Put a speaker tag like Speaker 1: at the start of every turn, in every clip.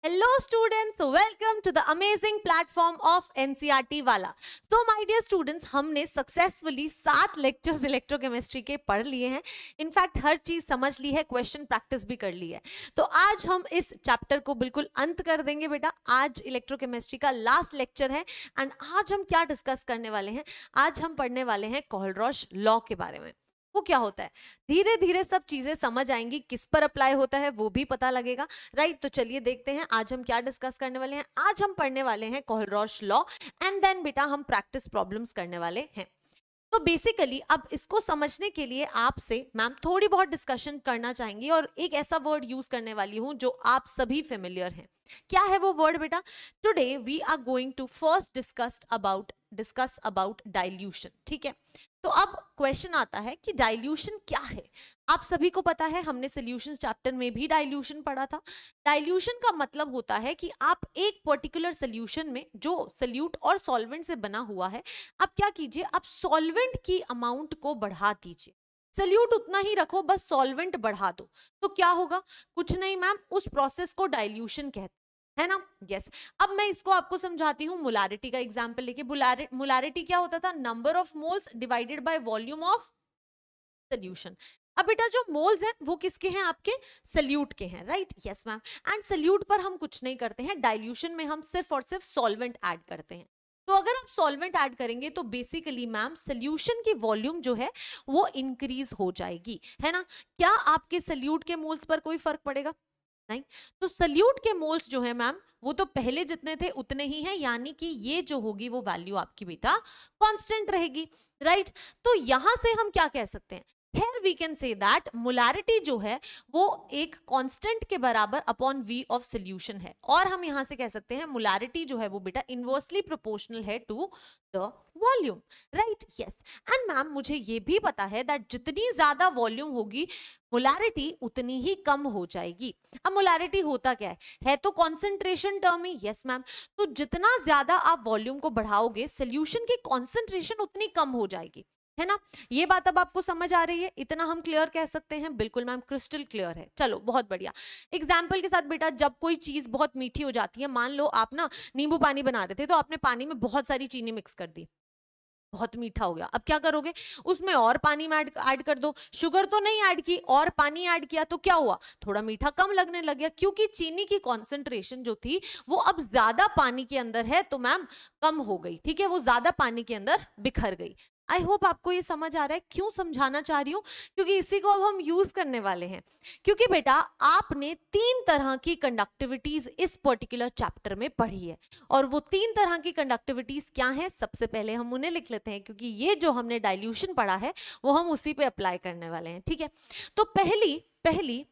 Speaker 1: Hello students, welcome to the amazing platform of NCERT वाला। So my dear students, हमने successfully 7 lectures electrochemistry के पढ़ लिए हैं। इनफैक्ट हर चीज समझ ली है, क्वेश्चन प्रैक्टिस भी कर ली है। तो आज हम इस चैप्टर को बिल्कुल अंत कर देंगे बेटा। आज इलेक्ट्रोकेमिस्ट्री का लास्ट लेक्चर है एंड आज हम क्या डिस्कस करने वाले हैं, आज हम पढ़ने वाले हैं कोहलरॉश लॉ के बारे में। वो क्या होता है, धीरे धीरे सब चीजें समझ आएंगी, किस पर अप्लाई होता है वो भी पता लगेगा, राइट। तो चलिए देखते हैं आज हम क्या डिस्कस करने वाले हैं। आज हम पढ़ने वाले हैं कोहलरॉश लॉ एंड देन बेटा हम प्रैक्टिस प्रॉब्लम्स करने वाले हैं। तो बेसिकली अब इसको समझने के लिए आपसे मैम थोड़ी बहुत डिस्कशन करना चाहेंगी और एक ऐसा वर्ड यूज करने वाली हूं जो आप सभी फेमिलियर हैं। क्या है वो वर्ड बेटा? Today we are going to first discuss about dilution. ठीक है, तो अब क्वेश्चन आता है कि डाइल्यूशन क्या है। आप सभी को पता है, हमने सॉल्यूशंस चैप्टर में भी डाइल्यूशन पढ़ा था। डाइल्यूशन का मतलब होता है कि आप एक पर्टिकुलर सॉल्यूशन में जो सॉल्यूट और सॉल्वेंट से बना हुआ है, आप क्या कीजिए, आप सॉल्वेंट की अमाउंट को बढ़ा दीजिए। सॉल्यूट उतना ही रखो, बस सॉल्वेंट बढ़ा दो, तो क्या होगा? कुछ नहीं मैम, उस प्रोसेस को डाइल्यूशन कहते है ना। यस, अब मैं इसको आपको समझाती हूँ मोलारिटी का एग्जांपल लेके। मोलारिटी क्या होता था? Number of moles divided by volume of solution. अब बेटा जो मोल्स हैं वो किसके हैं? आपके सॉल्यूट के हैं, right. Yes ma'am, and solute पर हम कुछ नहीं करते हैं, डाइल्यूशन में हम सिर्फ और सिर्फ सॉल्वेंट ऐड करते हैं। तो अगर आप सॉल्वेंट ऐड करेंगे तो बेसिकली मैम सॉल्यूशन की वॉल्यूम जो है वो इंक्रीज हो जाएगी, है ना। क्या आपके सॉल्यूट के मोल्स पर कोई फर्क पड़ेगा? नहीं। तो सॉल्यूट के मोल्स जो है मैम वो तो पहले जितने थे उतने ही हैं, यानी कि ये जो होगी वो वैल्यू आपकी बेटा कांस्टेंट रहेगी, राइट। तो यहां से हम क्या कह सकते हैं? Here we can say that molarity जो है वो एक कांस्टेंट के बराबर अपॉन V ऑफ सॉल्यूशन है, और हम यहां से कह सकते हैं मोलारिटी जो है वो बेटा इनवर्सली प्रोपोर्शनल है to the volume, right. Yes, and ma'am मुझे ये भी पता है दैट जितनी ज्यादा वॉल्यूम होगी मोलारिटी उतनी ही कम हो जाएगी। अब मोलारिटी होता क्या है तो कॉन्सेंट्रेशन टर्म ही। यस मैम, तो जितना ज्यादा आप वॉल्यूम को बढ़ाओगे सॉल्यूशन की कॉन्सेंट्रेशन उतनी कम हो जाएगी, है ना। ये बात अब आपको समझ आ रही है? इतना हम क्लियर कह सकते हैं? बिल्कुल मैम, क्रिस्टल क्लियर है। चलो बहुत बढ़िया। एग्जाम्पल के साथ बेटा, जब कोई चीज बहुत मीठी हो जाती है, मान लो आप ना नींबू पानी बना रहे थे तो आपने पानी में बहुत सारी चीनी मिक्स कर दी, बहुत मीठा हो गया। अब क्या करोगे? उसमें और पानी में ऐड कर दो। शुगर तो नहीं ऐड की, और पानी ऐड किया तो क्या हुआ? थोड़ा मीठा कम लगने लग गया, क्योंकि चीनी की कॉन्सेंट्रेशन जो थी वो अब ज्यादा पानी के अंदर है, तो मैम कम हो गई। ठीक है, वो ज्यादा पानी के अंदर बिखर गई। आई होप आपको ये समझ आ रहा है क्यों समझाना चाह रही हूं, क्योंकि इसी को अब हम यूज करने वाले हैं। क्योंकि बेटा आपने 3 तरह की कंडक्टिविटीज इस पर्टिकुलर चैप्टर में पढ़ी है, और वो 3 तरह की कंडक्टिविटीज क्या है सबसे पहले हम उन्हें लिख लेते हैं, क्योंकि ये जो हमने डाइल्यूशन पढ़ा है वो हम उसी पे अप्लाई करने वाले हैं। ठीक है, तो पहली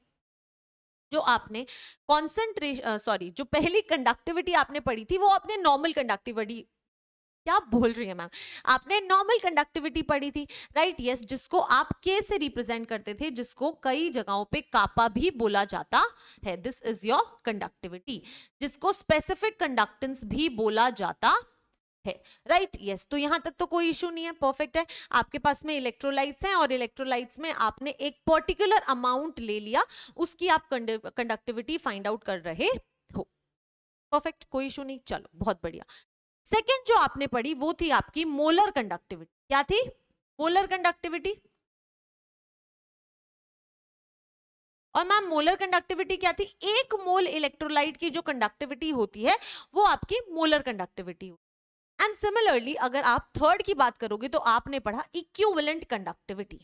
Speaker 1: जो आपने जो पहली कंडक्टिविटी आपने पढ़ी थी वो आपने नॉर्मल कंडक्टिविटी, क्या बोल रही है मैम, आपने नॉर्मल कंडक्टिविटी पढ़ी थी, राइट। यस, जिसको आप के से रिप्रेजेंट करते थे, जिसको कई जगहों पे कापा भी बोला जाता है। दिस इज योर कंडक्टिविटी, जिसको स्पेसिफिक कंडक्टेंस भी बोला जाता है, राइट। यस, तो यहां तक तो कोई इशू नहीं है, परफेक्ट है। आपके पास में इलेक्ट्रोलाइट्स हैं और इलेक्ट्रोलाइट्स में आपने एक पर्टिकुलर अमाउंट ले लिया, उसकी आप कंडक्टिविटी फाइंड आउट कर रहे हो, परफेक्ट, कोई इशू नहीं। चलो बहुत बढ़िया। सेकेंड जो आपने पढ़ी वो थी आपकी मोलर कंडक्टिविटी। क्या थी? Molar conductivity. और मैम मोलर कंडक्टिविटी क्या थी? 1 मोल इलेक्ट्रोलाइट की जो कंडक्टिविटी होती है वो आपकी मोलर कंडक्टिविटी होती है। एंड सिमिलरली अगर आप थर्ड की बात करोगे तो आपने पढ़ा इक्विवेलेंट कंडक्टिविटी।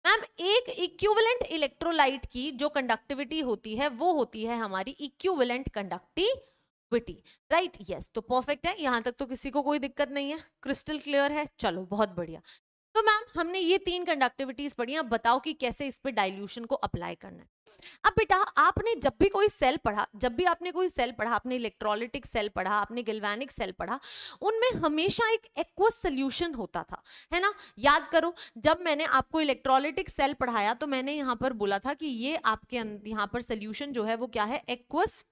Speaker 1: मैम एक इक्विवेलेंट इलेक्ट्रोलाइट की जो कंडक्टिविटी होती है वो होती है हमारी इक्विवेलेंट कंडक्टिविटी, राइट। यस, तो परफेक्ट है, यहां तक तो किसी को कोई दिक्कत नहीं है, क्रिस्टल क्लियर है। चलो बहुत बढ़िया। तो मैम हमने ये 3 कंडक्टिविटीज पढ़ी, अब बताओ कि कैसे इस पे डाइल्यूशन को अप्लाई करना है। अब बेटा आपने जब भी आपने कोई सेल पढ़ा, आपने इलेक्ट्रोलिटिक सेल पढ़ा, आपने गैल्वेनिक सेल पढ़ा, उनमें हमेशा एक एक्वस सॉल्यूशन होता था, है ना। याद करो, जब मैंने आपको इलेक्ट्रोलिटिक सेल पढ़ाया तो मैंने यहाँ पर बोला था कि ये आपके यहाँ पर सॉल्यूशन जो है वो क्या है? एक्वस,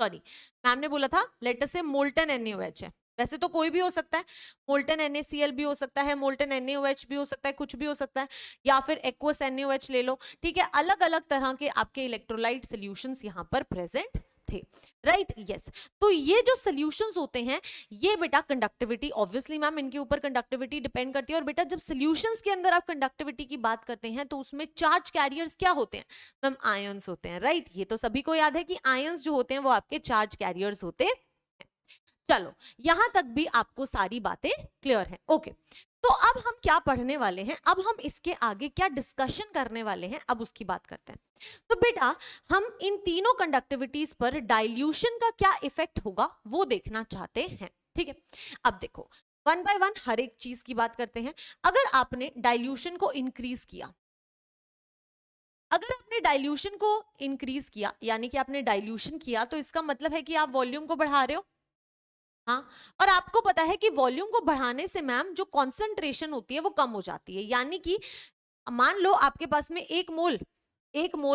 Speaker 1: मैम ने बोला था लेट अस से मोल्टन NaOH है, वैसे तो कोई भी हो सकता है, मोल्टन NaCl भी हो सकता है, मोल्टन NaOH भी हो सकता है, कुछ भी हो सकता है, या फिर एक्वस NaOH ले लो, ठीक है। अलग अलग तरह के आपके इलेक्ट्रोलाइट सॉल्यूशंस यहाँ पर प्रेजेंट थे, राइट, यस। तो ये जो सॉल्यूशंस होते हैं ये बेटा कंडक्टिविटी, ऑब्वियसली मैम इनके ऊपर कंडक्टिविटी डिपेंड करती है। और बेटा जब सॉल्यूशंस के अंदर आप कंडक्टिविटी की बात करते हैं तो उसमें चार्ज कैरियर्स क्या होते हैं मैम? आयंस होते हैं, राइट। ये तो सभी को याद है कि आयंस जो होते हैं वो आपके चार्ज कैरियर्स होते हैं। चलो यहां तक भी आपको सारी बातें क्लियर है, ओके। तो अब हम क्या पढ़ने वाले हैं, अब हम इसके आगे क्या डिस्कशन करने वाले हैं, अब उसकी बात करते हैं। तो बेटा हम इन तीनों कंडक्टिविटीज पर डाइल्यूशन का क्या इफेक्ट होगा वो देखना चाहते हैं, ठीक है। अब देखो वन बाय वन हर एक चीज की बात करते हैं। अगर आपने डाइल्यूशन को इंक्रीज किया, अगर आपने डाइल्यूशन को इंक्रीज किया यानी कि आपने डाइल्यूशन किया, तो इसका मतलब है कि आप वॉल्यूम को बढ़ा रहे हो। हाँ, और आपको पता है कि वॉल्यूम को बढ़ाने से मैम जो कॉन्सेंट्रेशन होती है वो कम हो जाती है। यानी कि मान लो आपके पास में एक मोल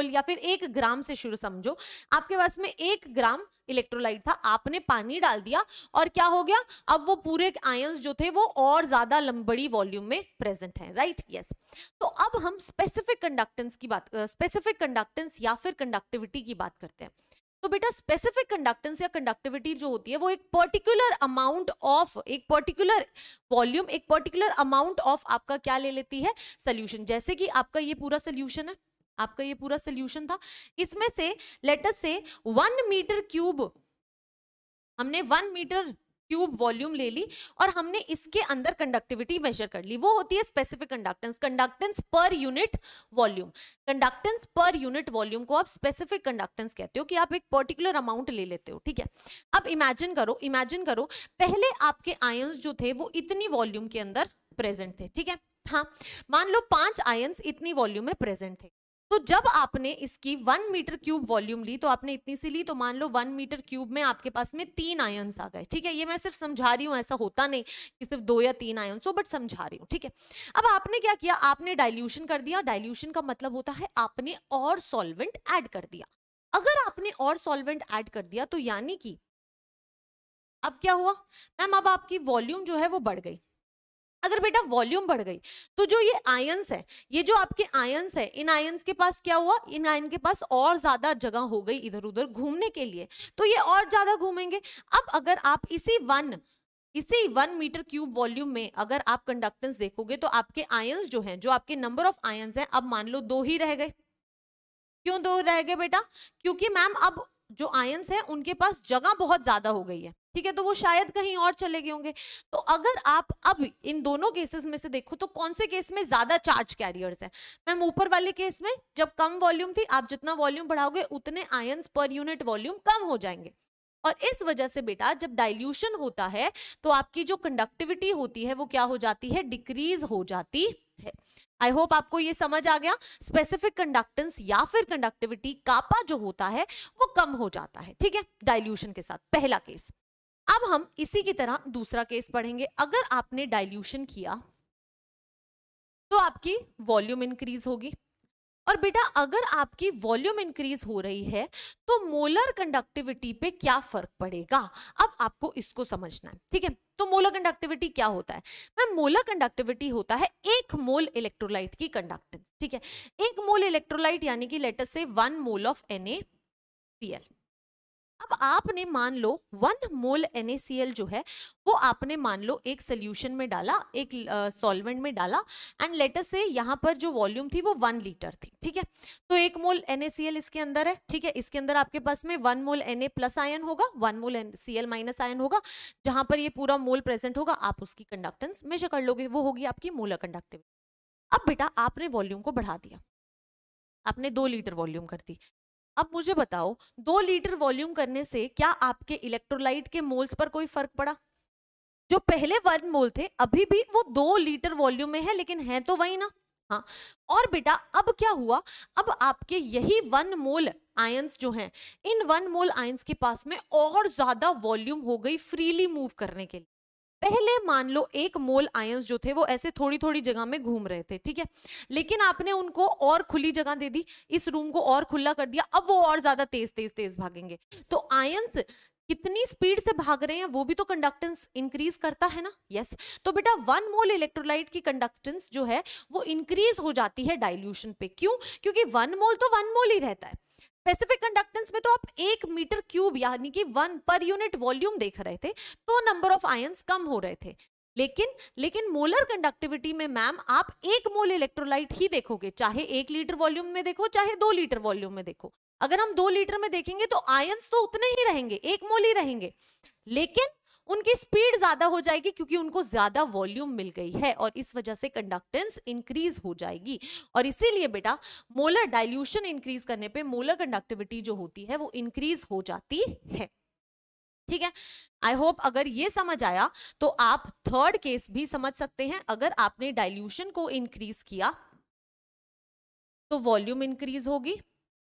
Speaker 1: या फिर 1 ग्राम से शुरू समझो, आपके पास में 1 ग्राम इलेक्ट्रोलाइट था, आपने पानी डाल दिया और क्या हो गया, अब वो पूरे आयंस जो थे वो और ज्यादा बड़ी वॉल्यूम में प्रेजेंट है, राइट, यस। तो अब हम स्पेसिफिक कंडक्टेंस या फिर कंडक्टिविटी की बात करते हैं। तो बेटा स्पेसिफिक कंडक्टेंस या कंडक्टिविटी जो होती है वो एक पर्टिकुलर अमाउंट ऑफ, एक पर्टिकुलर वॉल्यूम, एक पर्टिकुलर अमाउंट ऑफ आपका क्या ले लेती है, सोल्यूशन। जैसे कि आपका ये पूरा सोल्यूशन है, आपका ये पूरा सोल्यूशन था, इसमें से लेट अस से 1 मीटर क्यूब, हमने 1 मीटर क्यूब वॉल्यूम ले ली और हमने इसके अंदर कंडक्टिविटी मेजर कर ली, वो होती है specific conductance, conductance per unit volume. Conductance per unit volume को आप स्पेसिफिक कंडक्टेंस कहते हो कि आप एक पर्टिकुलर अमाउंट ले लेते हो, ठीक है। अब इमेजिन करो पहले आपके आयंस जो थे वो इतनी वॉल्यूम के अंदर प्रेजेंट थे, ठीक है। हाँ, मान लो 5 आयंस इतनी वॉल्यूम में प्रेजेंट थे। तो जब आपने इसकी 1 मीटर क्यूब वॉल्यूम ली, तो आपने इतनी सी ली, तो मान लो 1 मीटर क्यूब में आपके पास में 3 आयंस आ गए, ठीक है। ये मैं सिर्फ समझा रही हूं, ऐसा होता नहीं कि सिर्फ 2 या 3 आयंस हो, बट समझा रही हूं, ठीक है। अब आपने क्या किया, आपने डाइल्यूशन कर दिया। डाइल्यूशन का मतलब होता है आपने और सॉल्वेंट ऐड कर दिया। अगर आपने और सॉल्वेंट ऐड कर दिया तो यानी कि अब क्या हुआ मैम, अब आपकी वॉल्यूम जो है वो बढ़ गई। अगर बेटा वॉल्यूम बढ़ गई तो जो ये आयंस है, ये जो आपके आयंस है, इन आयंस के पास क्या हुआ, इन आयन के पास और ज्यादा जगह हो गई इधर उधर घूमने के लिए, तो ये और ज्यादा घूमेंगे। अब अगर आप इसी 1 मीटर क्यूब वॉल्यूम में अगर आप कंडक्टेंस देखोगे तो आपके आयंस जो हैं, जो आपके नंबर ऑफ आयंस हैं, अब मान लो 2 ही रह गए। क्यों 2 रह गए बेटा? क्योंकि मैम अब जो आयंस हैं उनके पास जगह बहुत ज्यादा हो गई है, ठीक है, तो वो शायद कहीं और चले गए होंगे। तो अगर आप अब इन दोनों केसेस में से देखो तो कौन से केस में ज्यादा चार्ज कैरियर्स है मैम? ऊपर वाले केस में जब कम वॉल्यूम थी, आप जितना वॉल्यूम बढ़ाओगे उतने आयंस पर यूनिट वॉल्यूम कम हो जाएंगे। और इस वजह से बेटा जब डाइल्यूशन होता है तो आपकी जो कंडक्टिविटी होती है वो क्या हो जाती है, डिक्रीज हो जाती है। आई होप आपको ये समझ आ गया। स्पेसिफिक कंडक्टेंस या फिर कंडक्टिविटी कापा जो होता है वो कम हो जाता है, ठीक है, डाइल्यूशन के साथ। पहला केस। अब हम इसी की तरह दूसरा केस पढ़ेंगे। अगर आपने डाइल्यूशन किया तो आपकी वॉल्यूम इंक्रीज होगी, और बेटा अगर आपकी वॉल्यूम इंक्रीज हो रही है तो मोलर कंडक्टिविटी पे क्या फर्क पड़ेगा, अब आपको इसको समझना है, ठीक है। तो मोलर कंडक्टिविटी क्या होता है मैम? मोलर कंडक्टिविटी होता है 1 मोल इलेक्ट्रोलाइट की कंडक्टेंस, ठीक है। 1 मोल इलेक्ट्रोलाइट यानी कि लेट अस से 1 मोल ऑफ NaCl। अब आपने मान लो 1 मोल NaCl जो है वो आपने मान लो एक सोल्यूशन में डाला, एक सॉल्वेंट में डाला, एंड लेट अस से यहाँ पर जो वॉल्यूम थी वो 1 लीटर थी, ठीक है। तो 1 मोल NaCl इसके अंदर है, ठीक है। इसके अंदर आपके पास में 1 मोल Na प्लस आयन होगा, 1 मोल Cl माइनस आयन होगा। जहां पर ये पूरा मोल प्रेजेंट होगा आप उसकी कंडक्टेंस मेजर कर लोगे, वो होगी आपकी मोलर कंडक्टिविटी। अब बेटा आपने वॉल्यूम को बढ़ा दिया, आपने 2 लीटर वॉल्यूम कर दी। अब मुझे बताओ 2 लीटर वॉल्यूम करने से क्या आपके इलेक्ट्रोलाइट के मोल्स पर कोई फर्क पड़ा? जो पहले 1 मोल थे अभी भी वो 2 लीटर वॉल्यूम में है, लेकिन है तो वही ना। हाँ, और बेटा अब क्या हुआ, अब आपके यही 1 मोल आयंस जो हैं, इन 1 मोल आयंस के पास में और ज्यादा वॉल्यूम हो गई फ्रीली मूव करने के लिए। पहले मान लो 1 मोल आयंस जो थे वो ऐसे थोड़ी थोड़ी जगह में घूम रहे थे, ठीक है, लेकिन आपने उनको और खुली जगह दे दी, इस रूम को और खुला कर दिया, अब वो और ज्यादा तेज तेज तेज भागेंगे। तो आयंस कितनी स्पीड से भाग रहे हैं वो भी तो कंडक्टेंस इंक्रीज करता है ना। यस तो बेटा 1 मोल इलेक्ट्रोलाइट की कंडक्टेंस जो है वो इंक्रीज हो जाती है डाइल्यूशन पे। क्यों? क्योंकि 1 मोल तो 1 मोल ही रहता है। स्पेसिफिक कंडक्टेंस में तो आप 1 मीटर क्यूब यानी कि 1 पर यूनिट वॉल्यूम देख रहे थे, तो नंबर ऑफ आयंस कम हो रहे थे। लेकिन मोलर कंडक्टिविटी में मैम आप 1 मोल इलेक्ट्रोलाइट ही देखोगे, चाहे 1 लीटर वॉल्यूम में देखो चाहे 2 लीटर वॉल्यूम में देखो। अगर हम 2 लीटर में देखेंगे तो आयंस तो उतने ही रहेंगे, 1 मोल ही रहेंगे, लेकिन उनकी स्पीड ज्यादा हो जाएगी क्योंकि उनको ज्यादा वॉल्यूम मिल गई है और इस वजह से कंडक्टेंस इंक्रीज हो जाएगी। और इसीलिए बेटा मोलर डाइल्यूशन इंक्रीज करने पे मोलर कंडक्टिविटी जो होती है वो इंक्रीज हो जाती है। ठीक है, आई होप अगर ये समझ आया तो आप थर्ड केस भी समझ सकते हैं। अगर आपने डाइल्यूशन को इंक्रीज किया तो वॉल्यूम इंक्रीज होगी,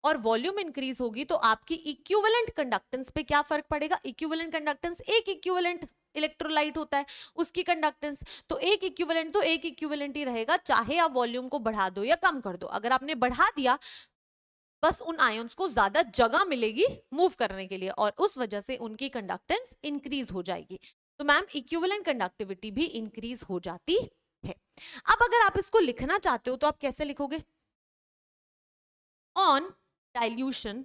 Speaker 1: और वॉल्यूम इंक्रीज होगी तो आपकी इक्विवेलेंट कंडक्टेंस पे क्या फर्क पड़ेगा। इक्विवेलेंट कंडक्टेंस एक इक्विवेलेंट इलेक्ट्रोलाइट होता है उसकी कंडक्टेंस, तो एक इक्विवेलेंट ही रहेगा, चाहे आप वॉल्यूम को बढ़ा दो या कम कर दो। अगर आपने बढ़ा दिया बस उन आयंस को ज्यादा जगह मिलेगी मूव करने के लिए और उस वजह से उनकी कंडक्टेंस इंक्रीज हो जाएगी। तो मैम इक्विवेलेंट कंडक्टिविटी भी इंक्रीज हो जाती है। अब अगर आप इसको लिखना चाहते हो तो आप कैसे लिखोगे। On dilution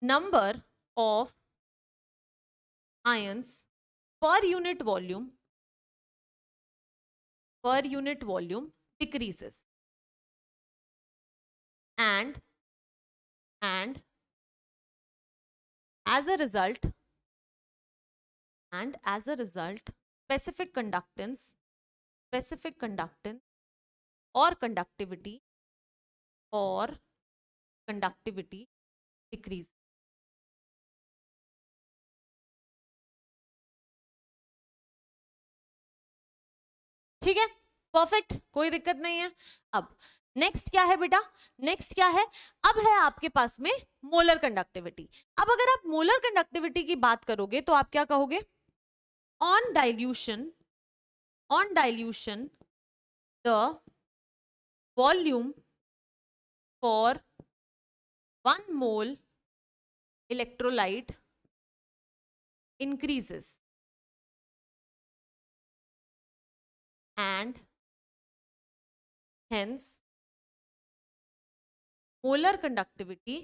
Speaker 1: number of ions per unit volume decreases and as a result specific conductance or conductivity decrease। ठीक है, परफेक्ट, कोई दिक्कत नहीं है। अब नेक्स्ट क्या है बेटा, नेक्स्ट क्या है, अब है आपके पास में मोलर कंडक्टिविटी। अब अगर आप मोलर कंडक्टिविटी की बात करोगे तो आप क्या कहोगे, on dilution the volume for 1 mole electrolyte increases and hence molar conductivity.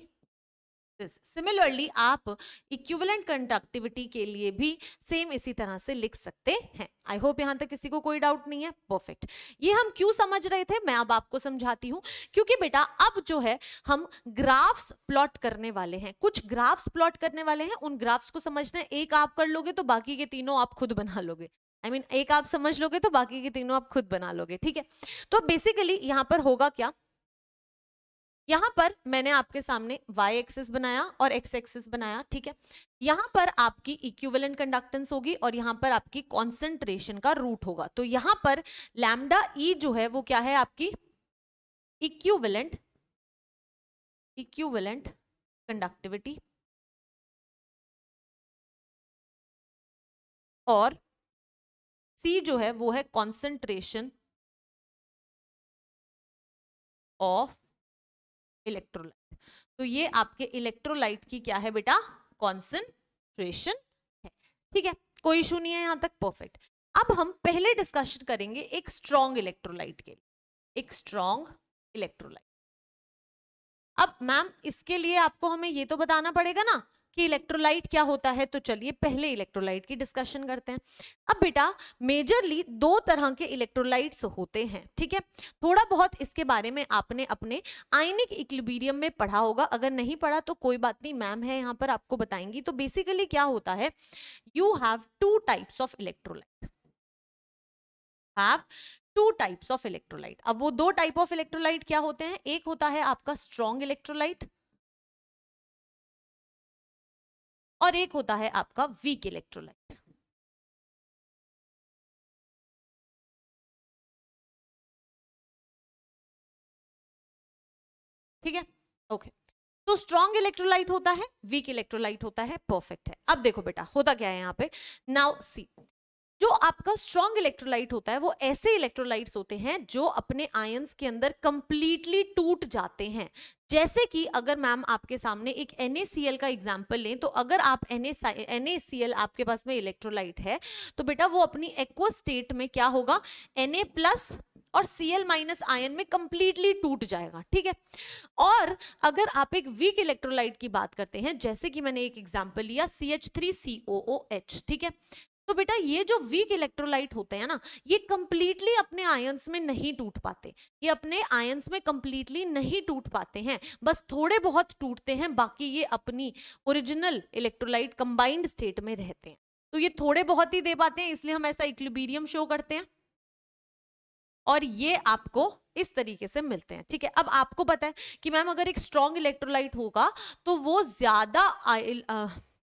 Speaker 1: Similarly आप इक्विवेलेंट कंडक्टिविटी के लिए भी सेम इसी तरह से लिख सकते हैं। आई होप यहां तक किसी को कोई डाउट नहीं है। परफेक्ट, ये हम क्यों समझ रहे थे मैं अब आपको समझाती हूं। क्योंकि बेटा अब जो है हम ग्राफ्स प्लॉट करने वाले हैं, कुछ ग्राफ्स प्लॉट करने वाले हैं। उन ग्राफ्स को समझना, एक आप कर लोगे तो बाकी के तीनों आप खुद बना लोगे। आई मीन एक आप समझ लोगे तो बाकी के तीनों आप खुद बना लोगे। ठीक है, तो बेसिकली यहां पर होगा क्या, यहां पर मैंने आपके सामने y एक्सिस बनाया और x एक्सिस बनाया। ठीक है, यहां पर आपकी इक्विवेलेंट कंडक्टेंस होगी और यहां पर आपकी कॉन्सेंट्रेशन का रूट होगा। तो यहां पर लैम्डा ई जो है वो क्या है, आपकी इक्विवेलेंट कंडक्टिविटी, और C जो है वो है कॉन्सेंट्रेशन ऑफ इलेक्ट्रोलाइट। तो ये आपके इलेक्ट्रोलाइट की क्या है बेटा, कॉन्सेंट्रेशन है। ठीक है, कोई इशू नहीं है यहां तक, परफेक्ट। अब हम पहले डिस्कशन करेंगे एक स्ट्रॉन्ग इलेक्ट्रोलाइट के लिए, एक स्ट्रॉन्ग इलेक्ट्रोलाइट। अब मैम इसके लिए आपको हमें ये तो बताना पड़ेगा ना कि इलेक्ट्रोलाइट क्या होता है, तो चलिए पहले इलेक्ट्रोलाइट की डिस्कशन करते हैं। अब बेटा मेजरली 2 तरह के इलेक्ट्रोलाइट्स होते हैं। ठीक है, थोड़ा बहुत इसके बारे में आपने अपने आयनिक इक्विलिब्रियम में पढ़ा होगा, अगर नहीं पढ़ा तो कोई बात नहीं, मैम है यहाँ पर आपको बताएंगी। तो बेसिकली क्या होता है, you have 2 types of electrolyte, have 2 types of electrolyte. अब वो 2 टाइप ऑफ इलेक्ट्रोलाइट क्या होते हैं, एक होता है आपका स्ट्रॉन्ग इलेक्ट्रोलाइट और एक होता है आपका वीक इलेक्ट्रोलाइट। ठीक है, ओके। तो स्ट्रॉन्ग इलेक्ट्रोलाइट होता है, वीक इलेक्ट्रोलाइट होता है, परफेक्ट है। अब देखो बेटा होता क्या है यहाँ पे, नाउ सी जो आपका स्ट्रॉन्ग इलेक्ट्रोलाइट होता है वो ऐसे इलेक्ट्रोलाइट्स होते हैं जो अपने आयंस के अंदर कंप्लीटली टूट जाते हैं। जैसे कि अगर मैम आपके सामने एक NaCl का एग्जांपल लें, तो अगर आप NaCl आपके पास में इलेक्ट्रोलाइट है तो बेटा वो अपनी एक्वस स्टेट में क्या होगा, Na+ और Cl- आयन में कंप्लीटली टूट जाएगा, ठीक है। और अगर आप एक वीक इलेक्ट्रोलाइट की बात करते हैं, जैसे कि मैंने एक एग्जांपल लिया CH3COOH, ठीक है, तो बेटा ये जो वीक इलेक्ट्रोलाइट होते हैं ना, ये कंप्लीटली अपने आयंस में नहीं टूट पाते, ये अपने आयंस में कंप्लीटली नहीं टूट पाते हैं, बस थोड़े बहुत टूटते हैं, बाकी ये अपनी ओरिजिनल इलेक्ट्रोलाइट कंबाइंड स्टेट में रहते हैं। तो ये थोड़े बहुत ही दे पाते हैं, इसलिए हम ऐसा इक्विलिब्रियम शो करते हैं और ये आपको इस तरीके से मिलते हैं, ठीक है। अब आपको पता है कि मैम अगर एक स्ट्रॉन्ग इलेक्ट्रोलाइट होगा तो वो ज्यादा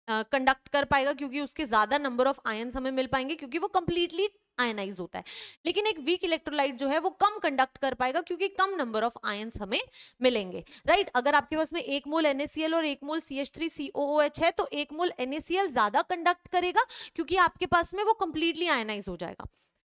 Speaker 1: कंडक्ट कर पाएगा, क्योंकि उसके ज्यादा नंबर ऑफ आयंस हमें मिल पाएंगे, क्योंकि वो कंप्लीटली आयनाइज होता है। लेकिन एक वीक इलेक्ट्रोलाइट जो है वो कम कंडक्ट कर पाएगा, क्योंकि कम नंबर ऑफ आयंस हमें मिलेंगे, राइट। अगर आपके पास में 1 मोल NaCl और 1 मोल CH3COOH है तो 1 मोल NaCl ज्यादा कंडक्ट करेगा, क्योंकि आपके पास में वो कंप्लीटली आयनाइज हो जाएगा।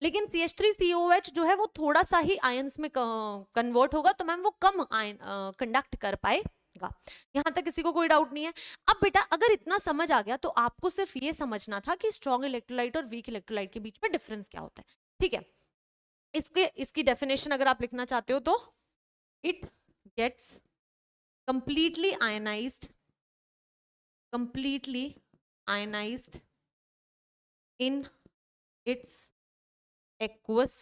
Speaker 1: लेकिन CH3COOH जो है वो थोड़ा सा ही आयंस में कन्वर्ट होगा, तो मैम वो कम आयन कंडक्ट कर पाएगा। यहां तक किसी को कोई डाउट नहीं है। अब बेटा अगर इतना समझ आ गया तो आपको सिर्फ ये समझना था कि स्ट्रॉन्ग इलेक्ट्रोलाइट और वीक इलेक्ट्रोलाइट के बीच में डिफरेंस क्या होता है, ठीक है। इसकी डेफिनेशन अगर आप लिखना चाहते हो तो it gets completely ionized in its aqueous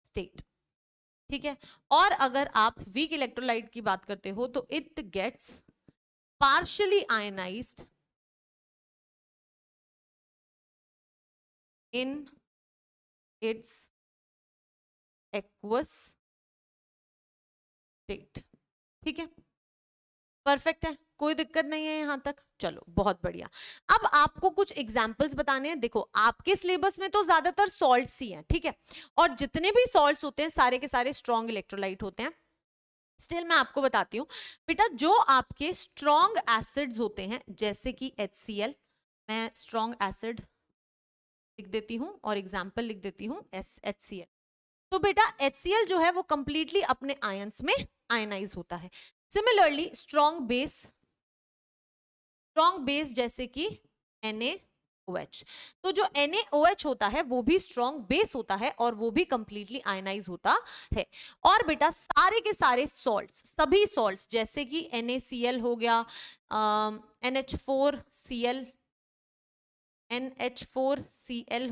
Speaker 1: state, ठीक है। और अगर आप वीक इलेक्ट्रोलाइट की बात करते हो तो it gets partially ionized in its aqueous state, ठीक है। परफेक्ट है, कोई दिक्कत नहीं है यहां तक, चलो बहुत बढ़िया। अब आपको कुछ एग्जाम्पल्स बताने हैं। देखो आपके सिलेबस में तो ज्यादातर सॉल्ट्स ही हैं, ठीक है, और जितने भी सॉल्ट्स होते हैं सारे के सारे स्ट्रॉन्ग इलेक्ट्रोलाइट होते हैं। स्टिल मैं आपको बताती हूँ बेटा, जो आपके स्ट्रॉन्ग एसिड्स होते हैं जैसे कि HCl, मैं स्ट्रॉन्ग एसिड लिख देती हूँ और एग्जाम्पल लिख देती हूँ HCl। तो बेटा HCl जो है वो कंप्लीटली अपने आयंस में आयनाइज होता है। सिमिलरली स्ट्रॉन्ग बेस जैसे कि NaOH, तो जो NaOH होता है वो भी स्ट्रॉन्ग बेस होता है और वो भी कंप्लीटली आयनाइज होता है। और बेटा सारे के सारे सॉल्ट्स, सभी सॉल्ट्स जैसे कि NaCl हो गया, NH4Cl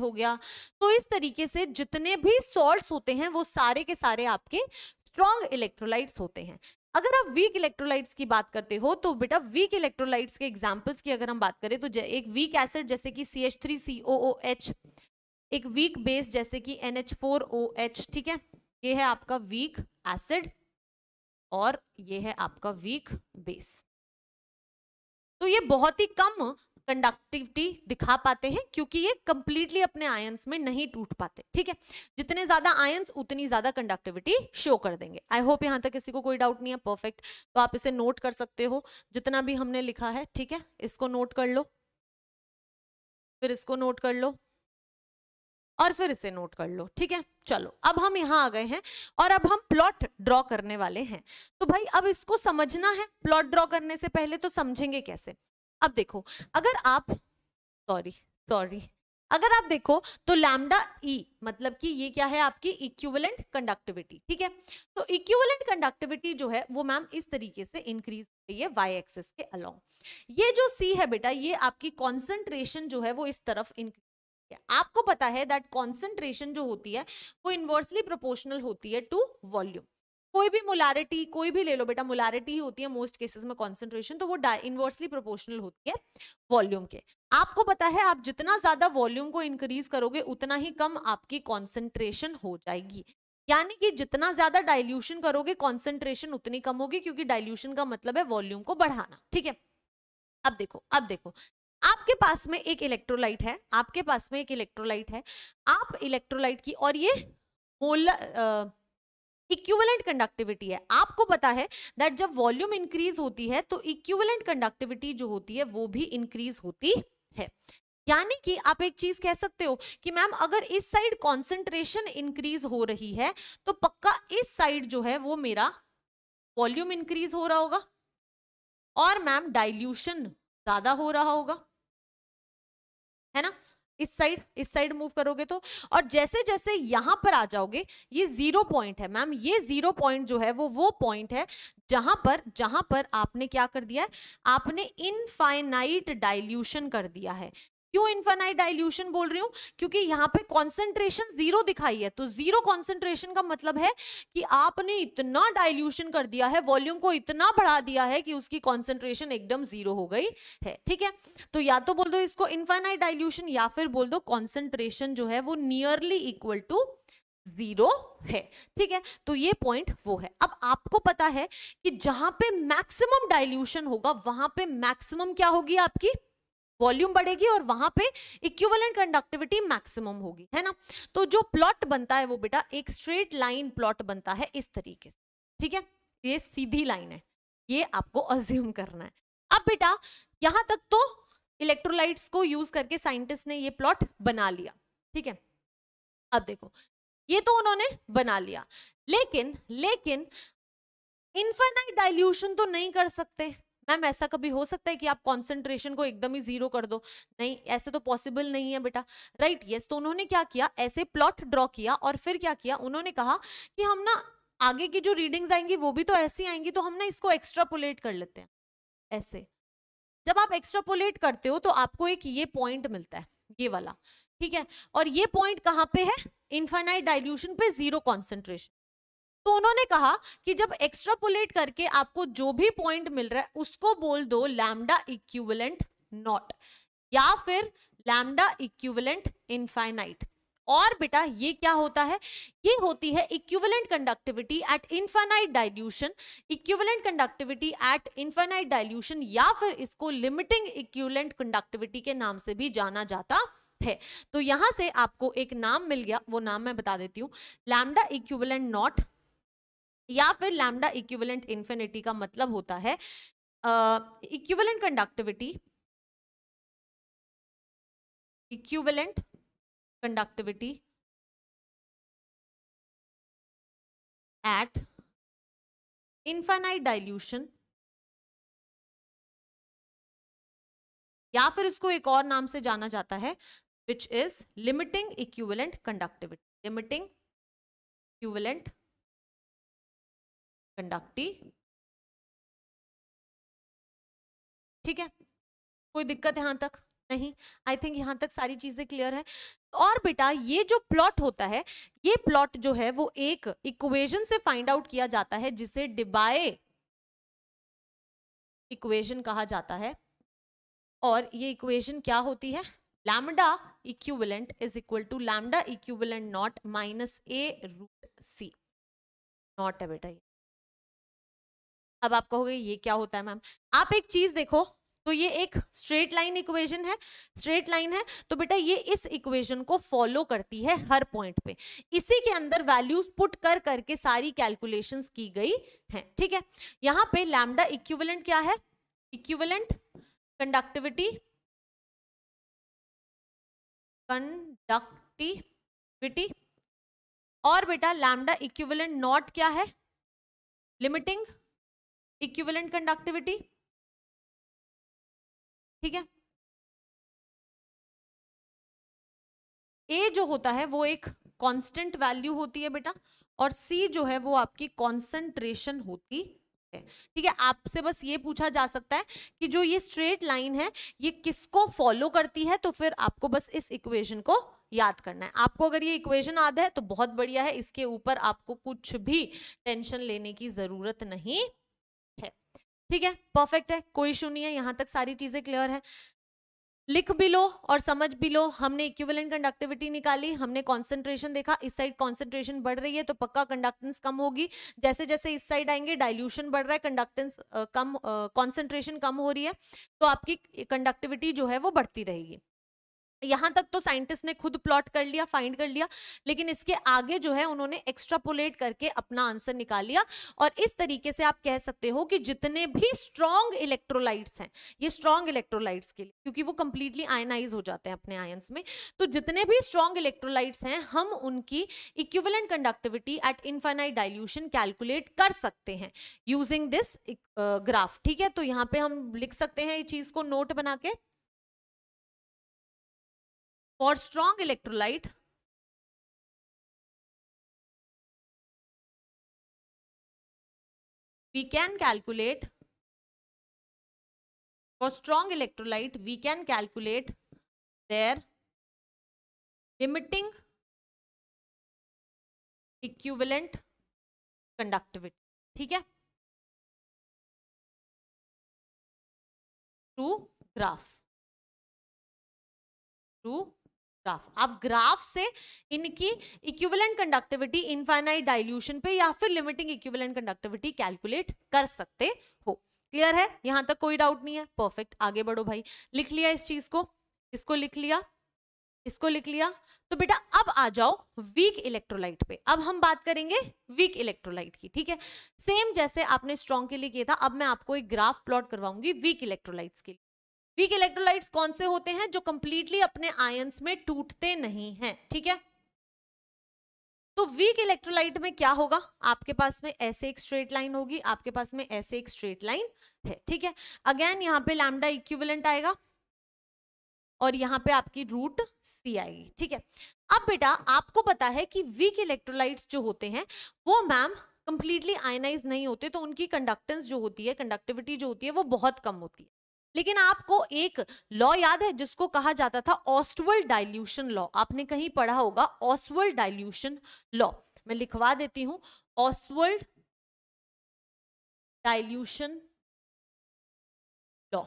Speaker 1: हो गया, तो इस तरीके से जितने भी सॉल्ट्स होते हैं वो सारे के सारे आपके स्ट्रॉन्ग इलेक्ट्रोलाइट्स होते हैं। अगर आप वीक इलेक्ट्रोलाइट्स की बात करते हो तो बेटा वीक इलेक्ट्रोलाइट्स के एग्जांपल्स की अगर हम बात करें तो एक वीक एसिड जैसे कि CH3COOH, एक वीक बेस जैसे कि NH4OH, ठीक है, ये है आपका वीक एसिड और ये है आपका वीक बेस। तो ये बहुत ही कम कंडक्टिविटी दिखा पाते हैं क्योंकि ये कंप्लीटली अपने आयंस में नहीं टूट पाते, ठीक है। जितने ज्यादा आयंस उतनी ज्यादा कंडक्टिविटी शो कर देंगे। आई होप यहां तक किसी को कोई डाउट नहीं है, परफेक्ट। तो आप इसे नोट कर सकते हो जितना भी हमने लिखा है, ठीक है, इसको नोट कर लो, फिर इसको नोट कर लो और फिर इसे नोट कर लो, ठीक है। चलो अब हम यहाँ आ गए हैं और अब हम प्लॉट ड्रॉ करने वाले हैं। तो भाई अब इसको समझना है, प्लॉट ड्रॉ करने से पहले तो समझेंगे कैसे। अब देखो अगर आप अगर आप देखो तो लैम्डा ई मतलब कि ये क्या है आपकी इक्विवेलेंट कंडक्टिविटी, ठीक है। तो इक्विवेलेंट कंडक्टिविटी जो है वो मैम इस तरीके से इंक्रीज हो रही है वाई एक्सिस के अलोंग। ये जो सी है बेटा ये आपकी कॉन्सेंट्रेशन जो है वो इस तरफ इंक्रीज, आपको पता है दैट कॉन्सेंट्रेशन जो होती है वो इनवर्सली प्रोपोर्शनल होती है टू वॉल्यूम। कोई भी मोलारिटी कोई भी ले लो बेटा, मोलारिटी ही होती है मोस्ट केसेस में कॉन्सेंट्रेशन, तो वो इनवर्सली प्रोपोर्शनल होती है वॉल्यूम के। आपको पता है आप जितना ज्यादा वॉल्यूम को इंक्रीज करोगे उतना ही कम आपकी कॉन्सेंट्रेशन हो जाएगी, यानी कि जितना ज्यादा डाइल्यूशन करोगे कॉन्सेंट्रेशन उतनी कम होगी, क्योंकि डाइल्यूशन का मतलब है वॉल्यूम को बढ़ाना, ठीक है। अब देखो आपके पास में एक इलेक्ट्रोलाइट है, आप इलेक्ट्रोलाइट की और ये मोलर इक्विवेलेंट कंडक्टिविटी है। आपको पता है दैट जब वॉल्यूम इंक्रीज होती है तो इक्विवेलेंट कंडक्टिविटी जो होती है वो भी इंक्रीज होती है। यानी कि आप एक चीज कह सकते हो कि मैम अगर इस साइड कॉन्सेंट्रेशन इंक्रीज हो रही है तो पक्का इस साइड जो है वो मेरा वॉल्यूम इंक्रीज हो रहा होगा और मैम डाइल्यूशन ज्यादा हो रहा होगा, है ना। इस साइड मूव करोगे तो, और जैसे जैसे यहां पर आ जाओगे, ये 0 पॉइंट है मैम, ये 0 पॉइंट जो है वो पॉइंट है जहां पर आपने क्या कर दिया है, आपने इनफाइनाइट डाइल्यूशन कर दिया है। क्यों इनफाइनाइट डाइल्यूशन बोल रही हूं, क्योंकि यहाँ पे कॉन्सेंट्रेशन 0 दिखाई है, तो 0 कॉन्सेंट्रेशन का मतलब है कि आपने इतना डाइल्यूशन कर दिया है, वॉल्यूम को इतना बढ़ा दिया है कि उसकी कॉन्सेंट्रेशन एकदम 0 हो गई है, ठीक है। तो या तो बोल दो इसको इनफाइनाइट डाइल्यूशन या फिर बोल दो कॉन्सेंट्रेशन जो है वो नियरली इक्वल टू 0 है, ठीक है। तो ये पॉइंट वो है। अब आपको पता है कि जहां पे मैक्सिमम डाइल्यूशन होगा वहां पे मैक्सिमम क्या होगी, आपकी वॉल्यूम बढ़ेगी और वहां पे इक्विवेलेंट कंडक्टिविटी मैक्सिमम होगी, है ना। तो जो प्लॉट बनता है वो बेटा एक स्ट्रेट लाइन प्लॉट बनता है इस तरीके से, ठीक है। ये सीधी लाइन है, ये आपको अज्यूम करना है। अब बेटा यहां तक तो इलेक्ट्रोलाइट्स को यूज करके साइंटिस्ट ने ये प्लॉट बना लिया, ठीक है। अब देखो ये तो उन्होंने बना लिया, लेकिन इनफाइनाइट डाइल्यूशन तो नहीं कर सकते मैम। ऐसा कभी हो सकता है कि आप कॉन्सेंट्रेशन को एकदम ही 0 कर दो, नहीं, ऐसे तो पॉसिबल नहीं है बेटा, राइट। यस, तो उन्होंने क्या किया, ऐसे प्लॉट ड्रॉ किया और फिर क्या किया, उन्होंने कहा कि हम ना आगे की जो रीडिंग्स आएंगी वो भी तो ऐसी आएंगी, तो हम ना इसको एक्स्ट्रापोलेट कर लेते हैं ऐसे। जब आप एक्स्ट्रापोलेट करते हो तो आपको एक ये पॉइंट मिलता है, ये वाला, ठीक है। और ये पॉइंट कहां पे है, इनफाइनाइट डाइल्यूशन पे 0 कॉन्सेंट्रेशन। तो उन्होंने कहा कि जब एक्स्ट्रापोलेट करके आपको जो भी पॉइंट मिल रहा है उसको बोल दो लैम्डा इक्विवेलेंट नॉट या फिर लैम्डा इक्विवेलेंट इनफाइनाइट। और बेटा ये क्या होता है, ये होती है equivalent conductivity at infinite dilution, equivalent conductivity at infinite dilution, या फिर इसको लिमिटिंग इक्विवेलेंट कंडक्टिविटी के नाम से भी जाना जाता है। तो यहां से आपको एक नाम मिल गया, वो नाम मैं बता देती हूं, लैम्डा इक्विवेलेंट नॉट या फिर लैम्डा इक्विवेलेंट इन्फिनिटी का मतलब होता है equivalent conductivity at infinite dilution, या फिर इसको एक और नाम से जाना जाता है which is limiting equivalent conductivity, limiting equivalent conductivity, ठीक है। कोई दिक्कत यहां तक नहीं, आई थिंक यहां तक सारी चीजें क्लियर है। और बेटा ये जो प्लॉट होता है, ये प्लॉट जो है वो एक इक्वेशन से फाइंड आउट किया जाता है जिसे डिबाय इक्वेशन कहा जाता है। और ये इक्वेशन क्या होती है, lambda equivalent is equal to lambda equivalent not minus A root C, not है बेटा ये। अब आप कहोगे ये क्या होता है मैम, आप एक चीज देखो, तो ये एक स्ट्रेट लाइन इक्वेशन है, स्ट्रेट लाइन है, तो बेटा ये इस इक्वेशन को फॉलो करती है हर पॉइंट पे, इसी के अंदर वैल्यूज पुट कर करके सारी कैलकुलेशंस की गई हैं, ठीक है। यहां पे लैम्डा इक्विवेलेंट क्या है, इक्विवेलेंट कंडक्टिविटी, और बेटा लैम्डा इक्विवेलेंट नॉट क्या है, लिमिटिंग इक्विवेलेंट कंडक्टिविटी, ठीक है। ए जो होता है वो एक कांस्टेंट वैल्यू होती है बेटा, और सी जो है वो आपकी कॉन्सेंट्रेशन होती है, ठीक है। आपसे बस ये पूछा जा सकता है कि जो ये स्ट्रेट लाइन है ये किसको फॉलो करती है, तो फिर आपको बस इस इक्वेशन को याद करना है। आपको अगर ये इक्वेशन याद है तो बहुत बढ़िया है, इसके ऊपर आपको कुछ भी टेंशन लेने की जरूरत नहीं है, ठीक है। परफेक्ट है, कोई इशू नहीं है, यहां तक सारी चीजें क्लियर है। लिख भी लो और समझ भी लो, हमने इक्विवेलेंट कंडक्टिविटी निकाली, हमने कॉन्सेंट्रेशन देखा, इस साइड कॉन्सेंट्रेशन बढ़ रही है तो पक्का कंडक्टेंस कम होगी, जैसे जैसे इस साइड आएंगे डाइल्यूशन बढ़ रहा है, कंडक्टेंस कम, कॉन्सेंट्रेशन कम हो रही है, तो आपकी कंडक्टिविटी जो है वो बढ़ती रहेगी। यहां तक तो साइंटिस्ट ने खुद प्लॉट कर लिया, फाइंड कर लिया, लेकिन इसके आगे जो है उन्होंने एक्स्ट्रापोलेट करके अपना आंसर निकाल लिया। और इस तरीके से आप कह सकते हो कि जितने भी स्ट्रॉन्ग इलेक्ट्रोलाइट्स हैं, ये स्ट्रॉन्ग इलेक्ट्रोलाइट्स के लिए, क्योंकि वो कंप्लीटली आयनाइज हो जाते हैं अपने आयंस में, तो जितने भी स्ट्रॉन्ग इलेक्ट्रोलाइट्स हैं हम उनकी equivalent conductivity at infinite dilution calculate कर सकते हैं यूजिंग दिस ग्राफ। ठीक है, तो यहां पे हम लिख सकते हैं ये चीज को नोट बना के, for strong electrolyte we can calculate their limiting equivalent conductivity। ठीक है, थ्रू ग्राफ, आप ग्राफ से इनकी इक्विवेलेंट कंडक्टिविटी इनफाइनाइट डाइल्यूशन पे या फिर लिमिटिंग इक्विवेलेंट कंडक्टिविटी कैलकुलेट कर सकते हो। क्लियर है, यहां तक कोई डाउट नहीं है? परफेक्ट, आगे बढ़ो भाई। लिख लिया इस चीज को, इसको लिख लिया, इसको लिख लिया। तो बेटा अब आ जाओ वीक इलेक्ट्रोलाइट पे। अब हम बात करेंगे वीक इलेक्ट्रोलाइट की। ठीक है, सेम जैसे आपने स्ट्रॉन्ग के लिए किया था, अब मैं आपको एक ग्राफ प्लॉट करवाऊंगी वीक इलेक्ट्रोलाइट्स के लिए। वीक इलेक्ट्रोलाइट्स कौन से होते हैं? जो कंप्लीटली अपने आयंस में टूटते नहीं हैं। ठीक है, तो वीक इलेक्ट्रोलाइट में क्या होगा? आपके पास में ऐसे एक स्ट्रेट लाइन होगी, आपके पास में ऐसे एक स्ट्रेट लाइन है। ठीक है, अगेन यहां पे लैम्डा इक्विवेलेंट आएगा और यहां पे आपकी रूट सी आएगी। ठीक है, अब बेटा आपको पता है कि वीक इलेक्ट्रोलाइट्स जो होते हैं वो मैम कंप्लीटली आयनाइज नहीं होते, तो उनकी कंडक्टेंस जो होती है, कंडक्टिविटी जो होती है वो बहुत कम होती है। लेकिन आपको एक लॉ याद है जिसको कहा जाता था ऑस्टवर्ल्ड डाइल्यूशन लॉ? आपने कहीं पढ़ा होगा ऑस्टवर्ल्ड डाइल्यूशन लॉ। मैं लिखवा देती हूं, Ostwald dilution law.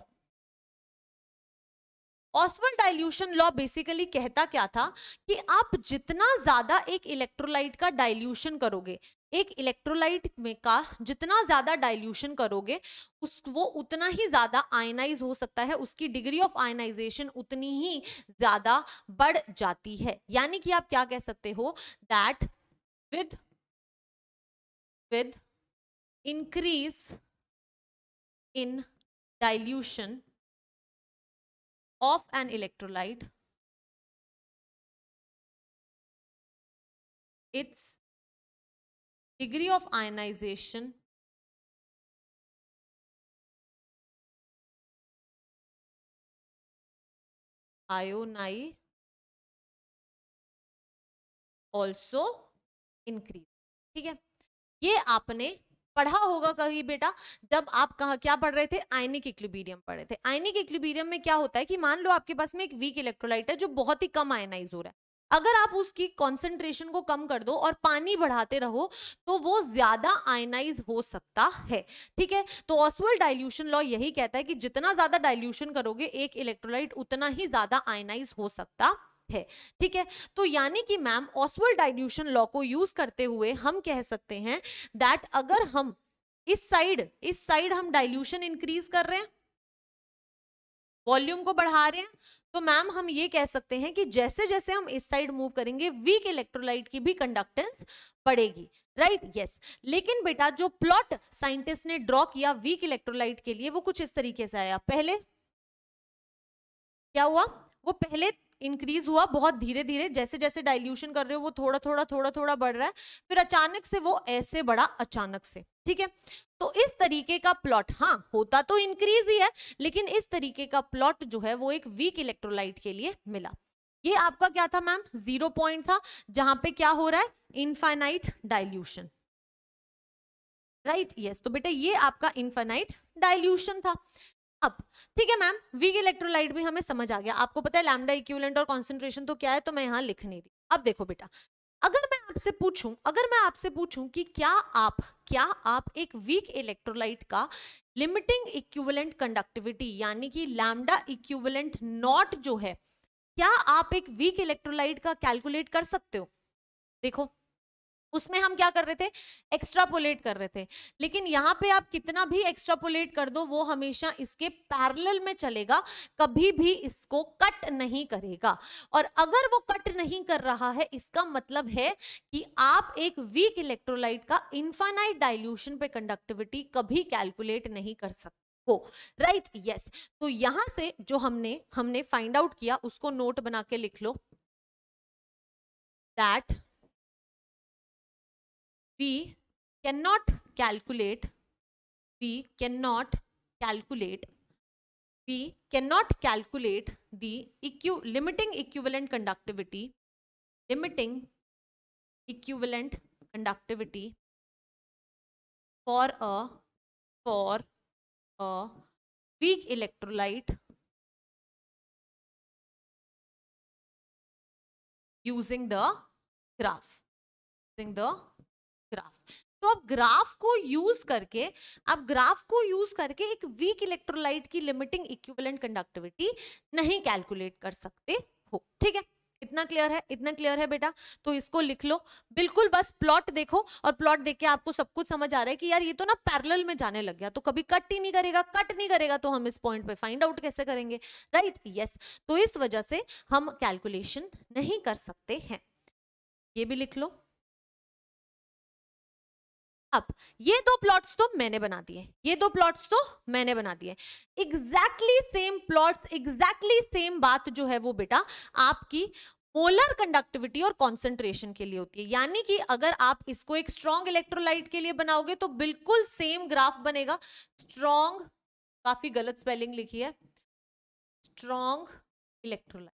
Speaker 1: Ostwald dilution law basically कहता क्या था कि आप जितना ज्यादा एक इलेक्ट्रोलाइट का डाइल्यूशन करोगे, एक इलेक्ट्रोलाइट में का जितना ज्यादा डाइल्यूशन करोगे वो उतना ही ज्यादा आयनाइज हो सकता है, उसकी डिग्री ऑफ आयनाइजेशन उतनी ही ज्यादा बढ़ जाती है। यानी कि आप क्या कह सकते हो, that with increase in dilution of an electrolyte, its degree of ionization also increase। ठीक है, ये आपने पढ़ा होगा कहीं बेटा, जब आप कहा क्या पढ़ रहे थे, आयनिक इक्विलिब्रियम पढ़ रहे थे। आयनिक इक्विलिब्रियम में क्या होता है कि मान लो आपके पास में एक वीक इलेक्ट्रोलाइट है जो बहुत ही कम आयनाइज हो रहा है, अगर आप उसकी कॉन्सेंट्रेशन को कम कर दो और पानी बढ़ाते रहो तो वो ज्यादा आयनाइज हो सकता है। ठीक है, तो ऑस्टवर्ल्ड डाइल्यूशन लॉ यही कहता है कि जितना ज्यादा डाइल्यूशन करोगे एक इलेक्ट्रोलाइट उतना ही ज्यादा आयनाइज हो सकता है। ठीक है, तो यानी कि मैम ऑस्टवर्ल्ड डाइल्यूशन लॉ को यूज करते हुए हम कह सकते हैं दैट अगर हम इस साइड हम डाइल्यूशन इंक्रीज कर रहे हैं, वॉल्यूम को बढ़ा रहे हैं, तो मैम हम ये कह सकते हैं कि जैसे जैसे हम इस साइड मूव करेंगे वीक इलेक्ट्रोलाइट की भी कंडक्टेंस बढ़ेगी। Right, yes. लेकिन बेटा जो प्लॉट साइंटिस्ट ने ड्रॉ किया वीक इलेक्ट्रोलाइट के लिए वो कुछ इस तरीके से आया। पहले क्या हुआ, वो पहले इंक्रीज हुआ बहुत धीरे धीरे, जैसे जैसे डाइल्यूशन कर रहे हो वो थोड़ा थोड़ा बढ़ रहा है, फिर अचानक से वो ऐसे बढ़ा, अचानक से। ठीक है, तो इस तरीके का प्लॉट, हाँ होता तो इंक्रीज ही है, लेकिन इस तरीके का प्लॉट जो है वो एक वीक इलेक्ट्रोलाइट के लिए मिला। ये आपका क्या था मैम, 0 पॉइंट था जहां पे क्या हो रहा है, इनफाइनाइट डाइल्यूशन। Right, yes. तो बेटा ये आपका इनफाइनाइट डाइल्यूशन था। अब ठीक है मैम, वीक इलेक्ट्रोलाइट भी हमें समझ आ गया, आपको पता है लैम्डा इक्विवेलेंट और कंसंट्रेशन तो क्या है, तो मैं यहां लिख नहीं रही। अब देखो बेटा, अगर मैं आपसे पूछूं कि क्या आप एक वीक इलेक्ट्रोलाइट का लिमिटिंग इक्विवेलेंट कंडक्टिविटी यानी कि लैम्डा इक्विवेलेंट नॉट जो है, क्या आप एक वीक इलेक्ट्रोलाइट का कैलकुलेट कर सकते हो? देखो उसमें हम क्या कर रहे थे, एक्स्ट्रापोलेट कर रहे थे। लेकिन यहाँ पे आप कितना भी एक्स्ट्रापोलेट कर दो वो हमेशा इसके पैरेलल में चलेगा, कभी भी इसको कट नहीं करेगा। और अगर वो कट नहीं कर रहा है इसका मतलब है कि आप एक वीक इलेक्ट्रोलाइट का इनफाइनाइट डाइल्यूशन पे कंडक्टिविटी कभी कैलकुलेट नहीं कर सकते हो, राइट? यस। तो यहां से जो हमने फाइंड आउट किया उसको नोट बना के लिख लो, that we cannot calculate the limiting equivalent conductivity for a weak electrolyte using the graph. तो अब ग्राफ को यूज करके एक वीक इलेक्ट्रोलाइट की लिमिटिंग इक्विवेलेंट कंडक्टिविटी नहीं कैलकुलेट कर सकते हो, ठीक है? इतना क्लियर है बेटा? तो इसको लिख लो बिल्कुल, बस प्लॉट देखो और प्लॉट देख के आपको सब कुछ समझ आ रहा है कि यार ये तो ना पैरेलल में जाने लग गया, तो कभी कट नहीं करेगा तो हम इस पॉइंट पे फाइंड आउट कैसे करेंगे, राइट? यस। तो इस वजह से हम कैलकुलेशन नहीं कर सकते हैं, ये भी लिख लो। अब ये दो प्लॉट्स तो मैंने बना दिए, exactly same plots, exactly same बात जो है वो बेटा आपकी मोलर कंडक्टिविटी और कॉन्सेंट्रेशन के लिए होती है। यानी कि अगर आप इसको एक स्ट्रॉन्ग इलेक्ट्रोलाइट के लिए बनाओगे तो बिल्कुल सेम ग्राफ बनेगा। स्ट्रॉन्ग, काफी गलत स्पेलिंग लिखी है, स्ट्रॉन्ग इलेक्ट्रोलाइट,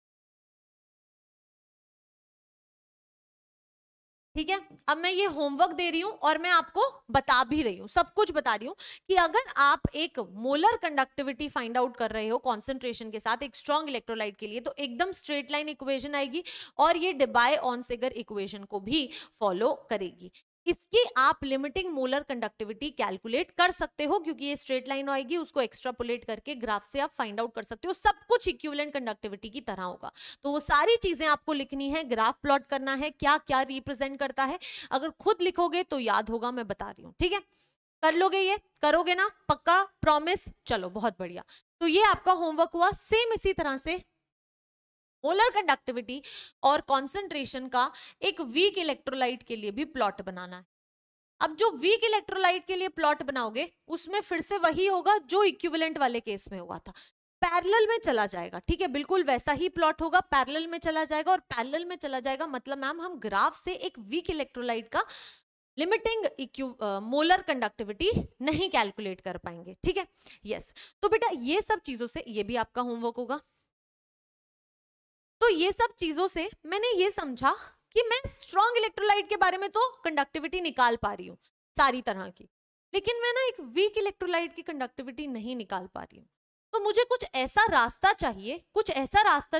Speaker 1: ठीक है? अब मैं ये होमवर्क दे रही हूं और मैं आपको बता भी रही हूं, सब कुछ बता रही हूं कि अगर आप एक मोलर कंडक्टिविटी फाइंड आउट कर रहे हो कॉन्सेंट्रेशन के साथ एक स्ट्रॉन्ग इलेक्ट्रोलाइट के लिए, तो एकदम स्ट्रेट लाइन इक्वेशन आएगी और ये डेबाय-ऑनसेगर इक्वेशन को भी फॉलो करेगी। इसकी आप लिमिटिंग मोलर कंडक्टिविटी कैलकुलेट कर सकते हो क्योंकि ये स्ट्रेट लाइन आएगी, उसको एक्स्ट्रापोलेट करके ग्राफ से आप फाइंड आउट कर सकते हो, सब कुछ इक्विवेलेंट कंडक्टिविटी की तरह होगा। तो वो सारी चीजें आपको लिखनी है, ग्राफ प्लॉट करना है, क्या क्या रिप्रेजेंट करता है। अगर खुद लिखोगे तो याद होगा, मैं बता रही हूँ, ठीक है? कर लोगे, ये करोगे ना पक्का, प्रॉमिस? चलो बहुत बढ़िया। तो ये आपका होमवर्क हुआ। सेम इसी तरह से मोलर कंडक्टिविटी और कॉन्सेंट्रेशन का एक वीक इलेक्ट्रोलाइट के लिए भी प्लॉट बनाना है। अब जो वीक इलेक्ट्रोलाइट के लिए प्लॉट बनाओगे उसमें फिर से वही होगा जो इक्विवेलेंट वाले केस में हुआ था, पैरेलल में चला जाएगा, ठीक है? बिल्कुल वैसा ही प्लॉट होगा, पैरेलल में चला जाएगा। और पैरेलल में चला जाएगा मतलब मैम हम ग्राफ से एक वीक इलेक्ट्रोलाइट का लिमिटिंग मोलर कंडक्टिविटी नहीं कैलकुलेट कर पाएंगे, ठीक है? यस। तो बेटा ये सब चीजों से, ये भी आपका होमवर्क होगा। तो ये सब चीजों से मैंने ये समझा कि मैं स्ट्रॉन्ग इलेक्ट्रोलाइट के बारे में तो कंडक्टिविटी निकाल पा रही हूँ सारी तरह की, लेकिन मैं ना एक वीक इलेक्ट्रोलाइट की कंडक्टिविटी नहीं निकाल पा रही हूँ। तो मुझे कुछ ऐसा रास्ता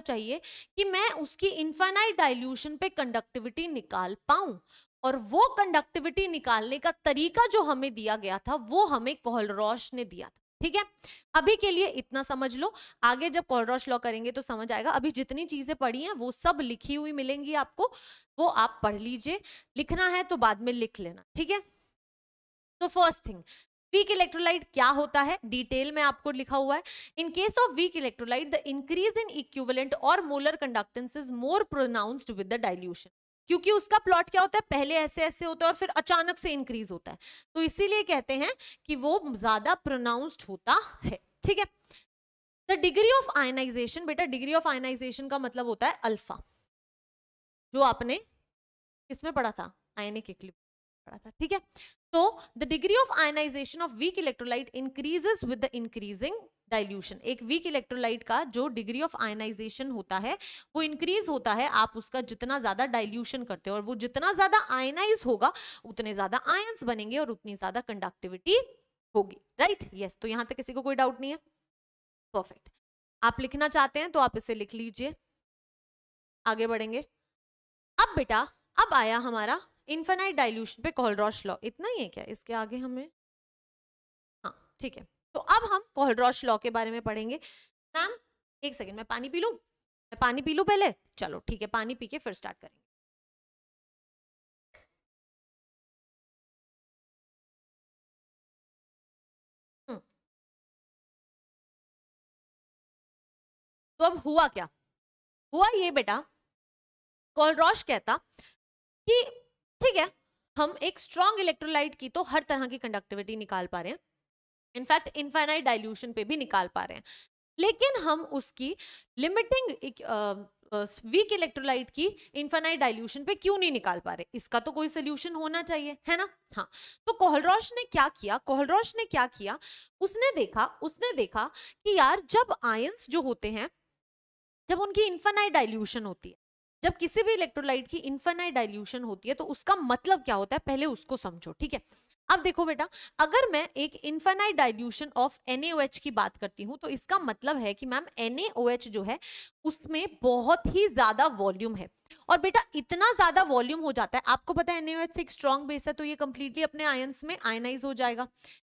Speaker 1: चाहिए कि मैं उसकी इनफाइनाइट डाइल्यूशन पे कंडक्टिविटी निकाल पाऊं। और वो कंडक्टिविटी निकालने का तरीका जो हमें दिया गया था वो हमें कोहलरॉश ने दिया था, ठीक है? अभी के लिए इतना समझ लो, आगे जब कोहलरॉश लॉ करेंगे तो समझ आएगा। अभी जितनी चीजें पढ़ी हैं वो सब लिखी हुई मिलेंगी आपको, वो आप पढ़ लीजिए, लिखना है तो बाद में लिख लेना, ठीक है? तो फर्स्ट थिंग, वीक इलेक्ट्रोलाइट क्या होता है डिटेल में आपको लिखा हुआ है। In case of weak electrolyte the increase in equivalent और molar conductance is more pronounced with the dilution. क्योंकि उसका प्लॉट क्या होता है, पहले ऐसे ऐसे होता है और फिर अचानक से इंक्रीज होता है, तो इसीलिए कहते हैं कि वो ज्यादा प्रोनाउंस्ड होता है, ठीक है? द डिग्री ऑफ आयनाइजेशन, बेटा डिग्री ऑफ आयनाइजेशन का मतलब होता है अल्फा, जो आपने किसमें पढ़ा था, आयनिक इक्विलिब्रियम पढ़ा था, ठीक है? तो the degree of ionization of weak electrolyte increases with the increasing dilution. एक वीक इलेक्ट्रोलाइट का जो डिग्री ऑफ आयनाइजेशन होता है वो इंक्रीज होता है आप उसका जितना ज्यादा डाइल्यूशन करते हो, और वो जितना ज्यादा आयनाइज होगा उतने ज्यादा आयंस बनेंगे और उतनी ज्यादा कंडक्टिविटी होगी, राइट? यस। तो यहां तक किसी को कोई डाउट नहीं है? परफेक्ट। आप लिखना चाहते हैं तो आप इसे लिख लीजिए, आगे बढ़ेंगे। अब बेटा अब आया हमारा इनफाइनाइट डाइल्यूशन पे कोहलरॉश लॉ। इतना ही है क्या, इसके आगे हमें, हाँ ठीक है। तो अब हम कोहलरॉश लॉ के बारे में पढ़ेंगे। मैम एक सेकेंड, मैं पानी पी लूं, पहले? चलो ठीक है, पानी पी के फिर स्टार्ट करेंगे। तो अब हुआ क्या, हुआ ये बेटा, कोलरॉश कहता कि ठीक है, हम एक स्ट्रॉन्ग इलेक्ट्रोलाइट की तो हर तरह की कंडक्टिविटी निकाल पा रहे हैं, इनफैक्ट इनफाइनाइट डाइल्यूशन पे भी निकाल पा रहे हैं, लेकिन हम उसकी लिमिटिंग वीक इलेक्ट्रोलाइट की इनफाइनाइट डाइल्यूशन पे क्यों नहीं निकाल पा रहे, इसका तो कोई सोल्यूशन होना चाहिए, है ना। हाँ, तो कोहलरॉश ने क्या किया, उसने देखा कि यार जब आयंस जो होते हैं, जब उनकी इनफाइनाइट डाइल्यूशन होती है, जब किसी भी इलेक्ट्रोलाइट की इनफाइनाइट डाइल्यूशन होती है, तो उसका मतलब क्या होता है पहले उसको समझो, ठीक है। अब देखो बेटा, अगर मैं एक इनफाइनाइट डाइल्यूशन ऑफ NaOH की बात करती हूं, तो इसका मतलब है कि मैम NaOH जो है उसमें बहुत ही ज्यादा वॉल्यूम है, और बेटा इतना ज्यादा वॉल्यूम हो जाता है, आपको पता है NaOH एक स्ट्रॉन्ग बेस है, तो ये कंप्लीटली अपने आयंस में आयनाइज हो जाएगा,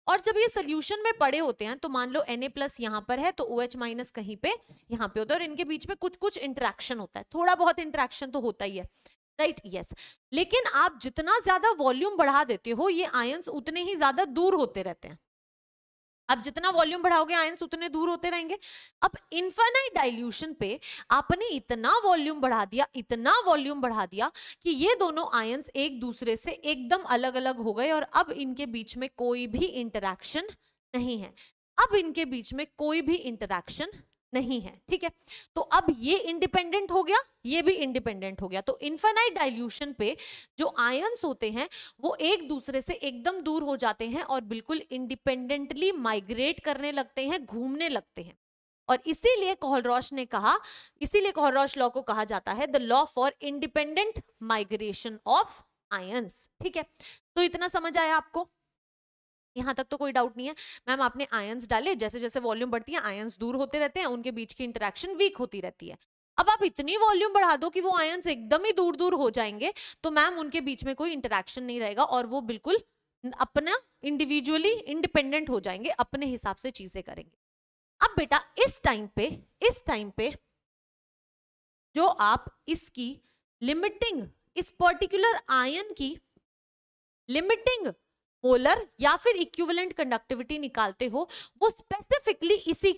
Speaker 1: और जब ये सोल्यूशन में पड़े होते हैं, तो मान लो Na+ यहाँ पर है, तो OH- कहीं पे यहाँ पे होता है, और इनके बीच में कुछ कुछ इंटरेक्शन होता है, थोड़ा बहुत इंटरेक्शन तो होता ही है, राइट, यस। लेकिन आप जितना ज्यादा वॉल्यूम बढ़ा देते हो, ये आयंस उतने ही ज्यादा दूर होते रहते हैं, आप जितना वॉल्यूम बढ़ाओगे आयंस उतने दूर होते रहेंगे। अब इनफाइनाइट डाइल्यूशन पे आपने इतना वॉल्यूम बढ़ा दिया कि ये दोनों आयंस एक दूसरे से एकदम अलग अलग हो गए, और अब इनके बीच में कोई भी इंटरैक्शन नहीं है, नहीं है, ठीक है। तो अब ये इंडिपेंडेंट हो गया, ये भी इंडिपेंडेंट हो गया, तो इनफाइनाइट डाइल्यूशन पे जो आयंस होते हैं वो एक दूसरे से एकदम दूर हो जाते हैं और बिल्कुल इंडिपेंडेंटली माइग्रेट करने लगते हैं, घूमने लगते हैं, और इसीलिए कोहलरॉश लॉ को कहा जाता है the law for independent migration of ions, ठीक है। तो इतना समझ आया आपको, यहां तक तो कोई डाउट नहीं है। मैम आपने आयंस डाले, जैसे जैसे वॉल्यूम बढ़ती है आयंस दूर होते रहते हैं, उनके बीच की इंटरेक्शन वीक होती रहती है। अब आप इतनी वॉल्यूम बढ़ा दो कि वो आयंस एकदम ही दूर दूर हो जाएंगे, तो मैम उनके बीच में कोई इंटरेक्शन नहीं रहेगा, और वो बिल्कुल अपना इंडिविजुअली इंडिपेंडेंट हो जाएंगे, अपने हिसाब से चीजें करेंगे। अब बेटा इस टाइम पे जो आप इसकी लिमिटिंग, इस पर्टिकुलर आयन की लिमिटिंग मोलर या फिर इक्विवेलेंट कंडक्टिविटी निकालते हो, वो स्पेसिफिकली इसी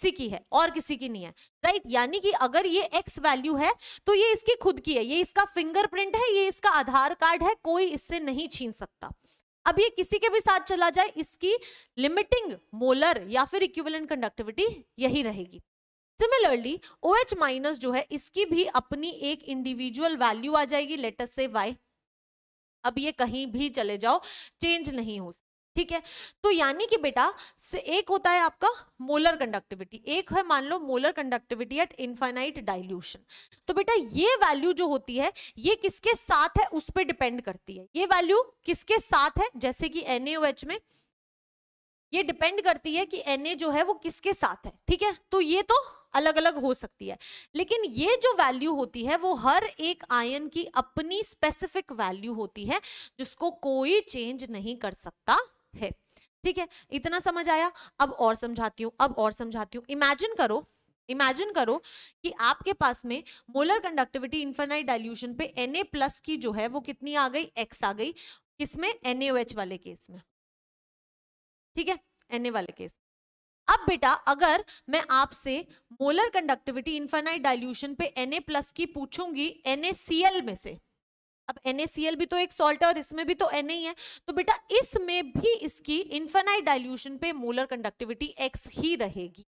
Speaker 1: की है, और किसी की नहीं है, राइट। यानी कि अगर ये x वैल्यू है तो ये इसकी खुद की है, ये इसका फिंगरप्रिंट है, ये इसका आधार कार्ड है, कोई इससे नहीं छीन सकता। अब ये किसी के भी साथ चला जाए, इसकी लिमिटिंग मोलर या फिर इक्विवेलेंट कंडक्टिविटी यही रहेगी। सिमिलरली OH- जो है, इसकी भी अपनी एक इंडिविजुअल वैल्यू आ जाएगी, लेट अस से y। अब ये कहीं भी चले जाओ चेंज नहीं हो, ठीक है। तो यानी कि बेटा एक होता है आपका मोलर कंडक्टिविटी, एक है मान low molar conductivity at infinite dilution. तो बेटा ये वैल्यू जो होती है ये किसके साथ है उस पर डिपेंड करती है, ये वैल्यू किसके साथ है, जैसे कि NaOH में ये डिपेंड करती है कि Na जो है वो किसके साथ है, ठीक है। तो ये तो अलग अलग हो सकती है, लेकिन ये जो वैल्यू होती है वो हर एक आयन की अपनी स्पेसिफिक वैल्यू होती है, जिसको कोई चेंज नहीं कर सकता है, ठीक है। इतना समझ आया। अब और समझाती हूँ, इमेजिन करो कि आपके पास में मोलर कंडक्टिविटी इनफाइनाइट डाइल्यूशन पे Na+ की जो है वो कितनी आ गई, x आ गई, किसमें, NaOH वाले केस में, ठीक है, Na वाले केस। अब बेटा अगर मैं आपसे मोलर कंडक्टिविटी इनफाइनाइट डाइल्यूशन पे Na+ की पूछूंगी NaCl में से, अब NaCl भी तो एक सॉल्ट है और इसमें भी तो Na ही है, तो बेटा इसमें भी इसकी इनफाइनाइट डाइल्यूशन पे मोलर कंडक्टिविटी x ही रहेगी।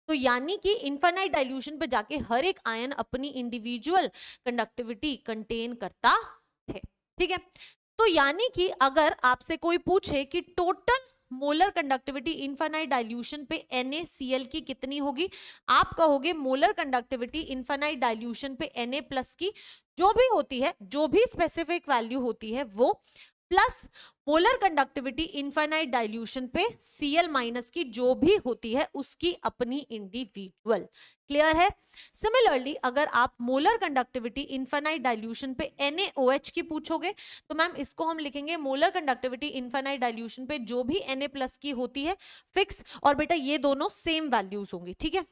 Speaker 1: तो यानी कि इनफाइनाइट डाइल्यूशन पे जाके हर एक आयन अपनी इंडिविजुअल कंडक्टिविटी कंटेन करता है, ठीक है। तो यानी कि अगर आपसे कोई पूछे कि total molar conductivity infinite dilution पे NaCl की कितनी होगी, आप कहोगे मोलर कंडक्टिविटी इनफाइनाइट डाइल्यूशन पे Na+ की जो भी होती है, जो भी स्पेसिफिक वैल्यू होती है वो, plus molar conductivity infinite dilution पे Cl- की जो भी होती है उसकी अपनी इंडिविजुअल। क्लियर है। सिमिलरली अगर आप मोलर कंडक्टिविटी इनफाइनाइट डाइल्यूशन पे NaOH की पूछोगे, तो मैम इसको हम लिखेंगे मोलर कंडक्टिविटी इनफाइनाइट डाइल्यूशन पे जो भी Na+ की होती है फिक्स, और बेटा ये दोनों सेम वैल्यूज होंगी, ठीक है,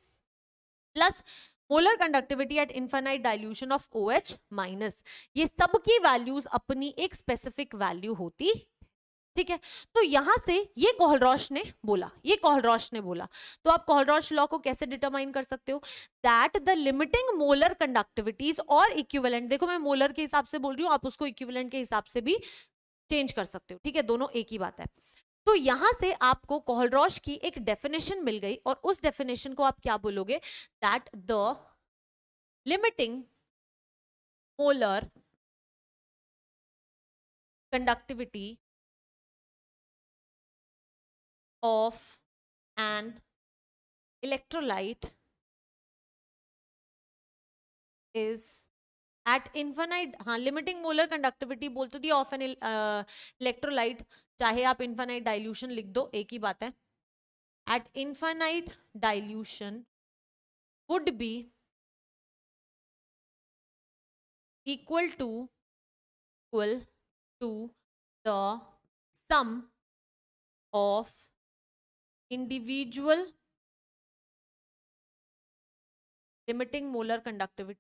Speaker 1: plus molar conductivity at infinite dilution of OH-, ये सब की वैल्यूज अपनी एक स्पेसिफिक वैल्यू होती, ठीक है, तो यहां से ये कोहलरॉश ने बोला, ये कोहलरॉश ने बोला, तो आप कोहलरॉश लॉ को कैसे डिटरमाइन कर सकते हो? That the limiting molar conductivities और इक्विवेलेंट, देखो मैं मोलर के हिसाब से बोल रही हूँ, आप उसको इक्विवेलेंट के हिसाब से भी चेंज कर सकते हो, ठीक है, दोनों एक ही बात है। तो यहां से आपको कोहलरॉश की एक डेफिनेशन मिल गई, और उस डेफिनेशन को आप क्या बोलोगे? That the limiting molar conductivity of an electrolyte is at infinite, हाँ limiting molar conductivity बोल तो दिया ऑफ एन इलेक्ट्रोलाइट, चाहे आप इन्फानाइट डाइल्यूशन लिख दो, एक ही बात है, at infinite dilution would be equal to the sum of individual limiting molar conductivity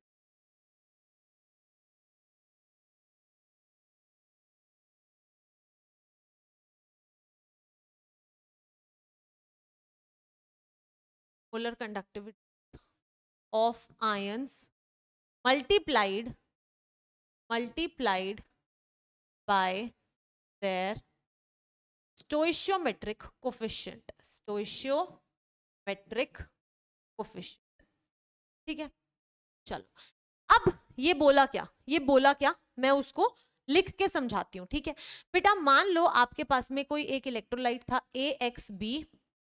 Speaker 1: molar conductivity of ions multiplied by their stoichiometric coefficient, stoichiometric coefficient, ठीक है। चलो अब ये बोला क्या, ये बोला क्या, मैं उसको लिख के समझाती हूँ, ठीक है बेटा। मान लो आपके पास में कोई एक इलेक्ट्रोलाइट था AXB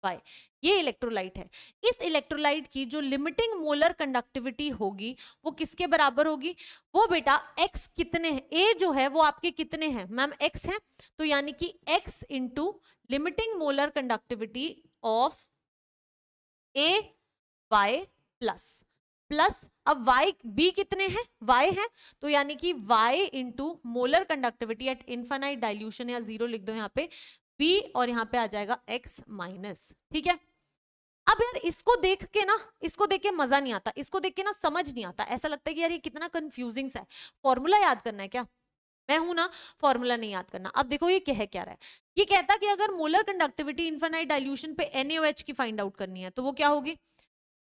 Speaker 1: वाई, ये इलेक्ट्रोलाइट है, इस इलेक्ट्रोलाइट की जो लिमिटिंग मोलर कंडक्टिविटी होगी वो किसके बराबर होगी? वो बेटा x कितने हैं, A जो है वो आपके कितने हैं मैम? x है, तो यानी कि x into limiting molar conductivity of AY plus अब y b कितने हैं? y है, तो यानी कि y into molar conductivity at infinite dilution, या 0 लिख दो यहाँ पे b, और यहाँ पे आ जाएगा x माइनस, ठीक है। अब यार इसको देख के ना, इसको देख के मजा नहीं आता, इसको देख के ना समझ नहीं आता, ऐसा लगता है कि यार ये कितना कंफ्यूजिंग सा है, फॉर्मूला याद करना है क्या? मैं हूं ना, फॉर्मूला नहीं याद करना। अब देखो ये कह क्या रहा है, ये कहता कि अगर मोलर कंडक्टिविटी इनफाइनाइट डाइल्यूशन पे NaOH की फाइंड आउट करनी है, तो वो क्या होगी?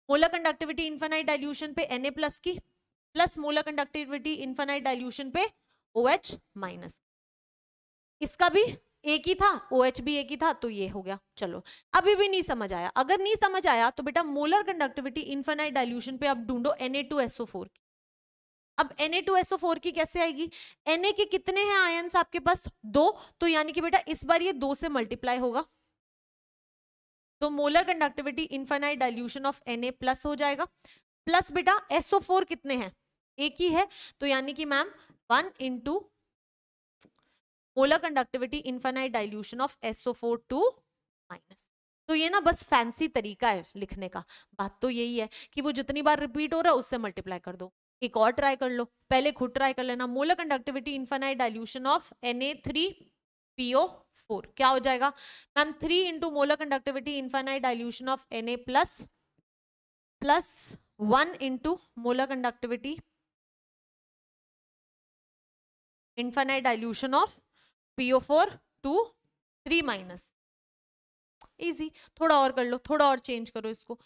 Speaker 1: मोलर कंडक्टिविटी इनफाइनाइट डाइल्यूशन पे Na प्लस की, plus molar conductivity infinite dilution पे OH माइनस, इसका भी एक ही था, OH भी एक ही था, तो ये हो गया। चलो अभी भी नहीं समझ आया, अगर नहीं समझ आया तो बेटा मोलर कंडक्टिविटी इनफाइनाइट डाइल्यूशन पे आप ढूंढो Na2SO4 की। अब Na2SO4 की कैसे आएगी? Na के कितने हैं आयंस आपके पास? 2, तो यानी कि बेटा इस बार ये 2 से मल्टीप्लाई होगा, तो molar conductivity infinite dilution of Na plus हो जाएगा, प्लस बेटा SO4 कितने हैं? एक ही है, तो यानी कि ma'am 1 into molar conductivity infinite dilution of SO4 to minus. तो ये ना बस फैंसी तरीका है लिखने का, बात तो यही है कि वो जितनी बार रिपीट हो रहा है उससे मल्टीप्लाई कर दो। एक और ट्राई कर लो, पहले खुद ट्राई कर लेना। Molar conductivity infinite dilution of Na3PO4 क्या हो जाएगा ma'am? 3 into molar conductivity infinite dilution of Na plus 1 into molar conductivity infinite dilution of PO4 to 3 minus. Easy, थोड़ा और कर लो, थोड़ा और चेंज करो इसको,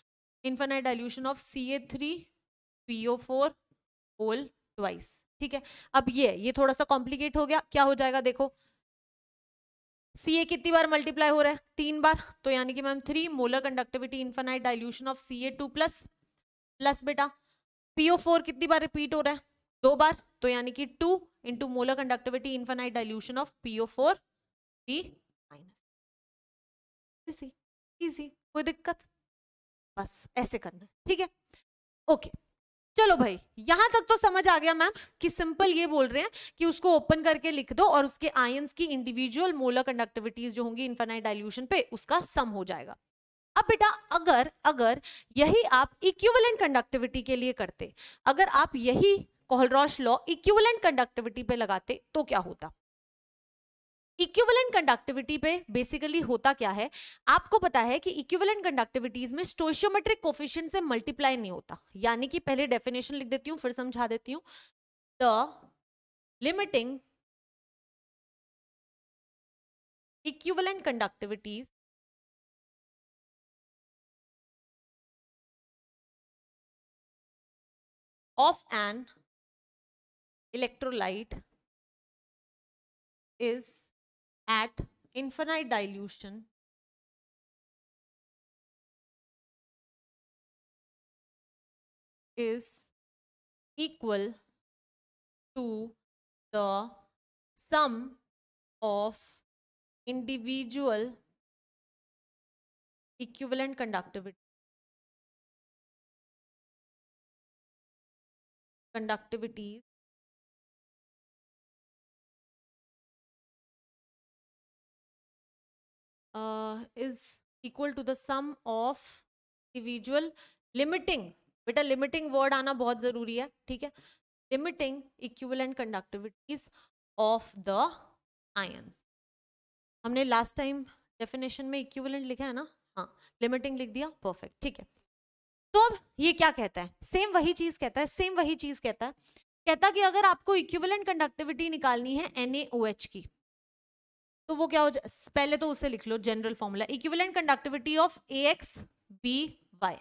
Speaker 1: infinite dilution of CA3PO4 whole twice, ठीक है। अब ये थोड़ा सा कॉम्प्लिकेट हो गया, क्या हो जाएगा देखो, Ca कितनी बार मल्टीप्लाई हो रहा है? 3 बार, तो यानी कि ma'am 3 molar conductivity infinite dilution of Ca2 plus बेटा PO4 कितनी बार रिपीट हो रहा है? 2 बार, तो यानी कि 2 into molar conductivity infinite dilution of PO4 minus. Easy, कोई दिक्कत? बस ऐसे करना, ठीक है, ओके। चलो भाई यहां तक तो समझ आ गया मैम कि सिंपल ये बोल रहे हैं कि उसको ओपन करके लिख दो और उसके आयंस की इंडिविजुअल मोलर कंडक्टिविटीज जो होंगी इनफाइनाइट डाइल्यूशन पे उसका सम हो जाएगा। अब बेटा अगर यही आप इक्विवेलेंट कंडक्टिविटी के लिए करते, अगर आप यही कोहलरॉश लॉ इक्विवेलेंट कंडक्टिविटी पे लगाते तो क्या होता? इक्विवेलेंट कंडक्टिविटी पे बेसिकली होता क्या है, आपको पता है कि इक्विवेलेंट कंडक्टिविटीज में स्टोइशियोमेट्रिक कोफिशिएंट से मल्टीप्लाई नहीं होता, यानी कि पहले डेफिनेशन लिख देती हूं फिर समझा देती हूं। The limiting equivalent conductivities of an electrolyte is at infinite dilution is equal to the sum of individual equivalent conductivities is equal to the sum of individual limiting, बेटा लिमिटिंग वर्ड आना बहुत जरूरी है, ठीक है, limiting equivalent conductivities of the ions. हमने last time definition में equivalent लिखा है ना, हाँ लिमिटिंग लिख दिया, परफेक्ट, ठीक है। तो अब ये क्या कहता है, सेम वही चीज कहता है, सेम वही चीज कहता है, कहता कि अगर आपको इक्विवेलेंट कंडक्टिविटी निकालनी है NaOH की, तो वो क्या हो जाए, पहले तो उसे लिख लो general formula, equivalent conductivity of AX/BY,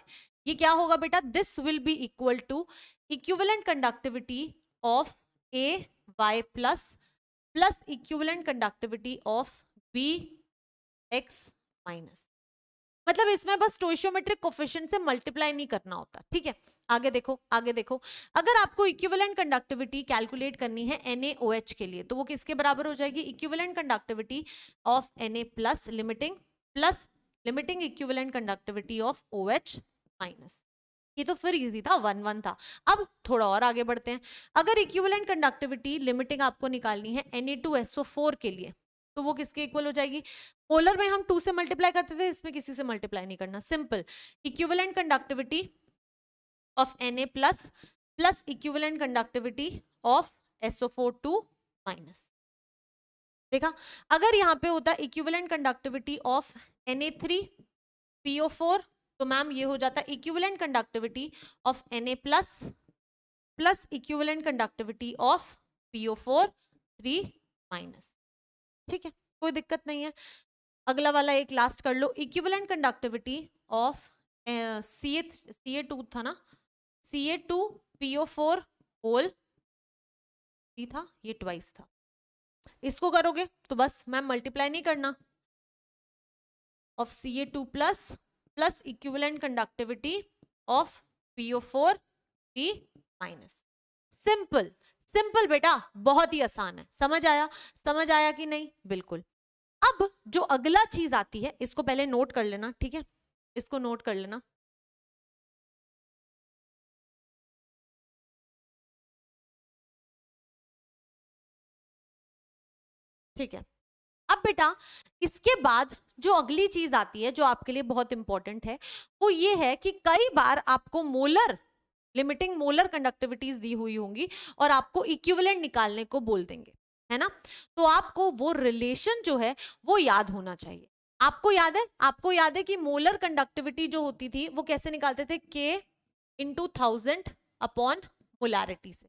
Speaker 1: ये क्या होगा बेटा, this will be equal to equivalent conductivity of AY plus equivalent conductivity of BX minus, मतलब इसमें बस स्टोइशियोमेट्रिक कोफिशिएंट से मल्टीप्लाई नहीं करना होता, ठीक है। आगे देखो, आगे देखो, अगर आपको इक्विवेलेंट कंडक्टिविटी कैलकुलेट करनी है NaOH के लिए, तो वो किसके बराबर हो जाएगी, equivalent conductivity of Na plus limiting equivalent conductivity of OH minus. ये तो फिर इजी था, 1-1 था। अब थोड़ा और आगे बढ़ते हैं, अगर इक्विवेलेंट कंडक्टिविटी लिमिटिंग आपको निकालनी है Na2SO4 के लिए, तो वो किसके इक्वल हो जाएगी, मोलर में हम 2 से मल्टीप्लाई करते थे, इसमें किसी से मल्टीप्लाई नहीं करना, simple, equivalent conductivity of Na plus equivalent conductivity of SO4 minus. देखा, अगर यहाँ पे होता इक्विवेलेंट कंडक्टिविटी ऑफ Na3PO4, तो मैम ये हो जाता equivalent conductivity of Na plus equivalent conductivity of PO4 minus, ठीक है, कोई दिक्कत नहीं है। अगला वाला एक लास्ट कर लो, इक्विवेलेंट कंडक्टिविटी ऑफ Ca2 था ना, Ca2PO4 होल था, ये ट्वाइस था, इसको करोगे तो बस मैम मल्टीप्लाई नहीं करना, of Ca2 plus equivalent conductivity of PO4 minus, simple simple बेटा, बहुत ही आसान है, समझ आया कि नहीं, बिल्कुल। अब जो अगला चीज आती है, इसको पहले नोट कर लेना, ठीक है, इसको नोट कर लेना, ठीक है। अब बेटा इसके बाद जो अगली चीज आती है, जो आपके लिए बहुत इंपॉर्टेंट है, वो ये है कि कई बार आपको लिमिटिंग मोलर कंडक्टिविटीज दी हुई होंगी और आपको इक्विवेलेंट निकालने को बोल देंगे, है ना, तो आपको वो रिलेशन जो है वो याद होना चाहिए। आपको याद है कि मोलर कंडक्टिविटी जो होती थी वो कैसे निकालते थे, K/1000 अपॉन मोलारिटी से,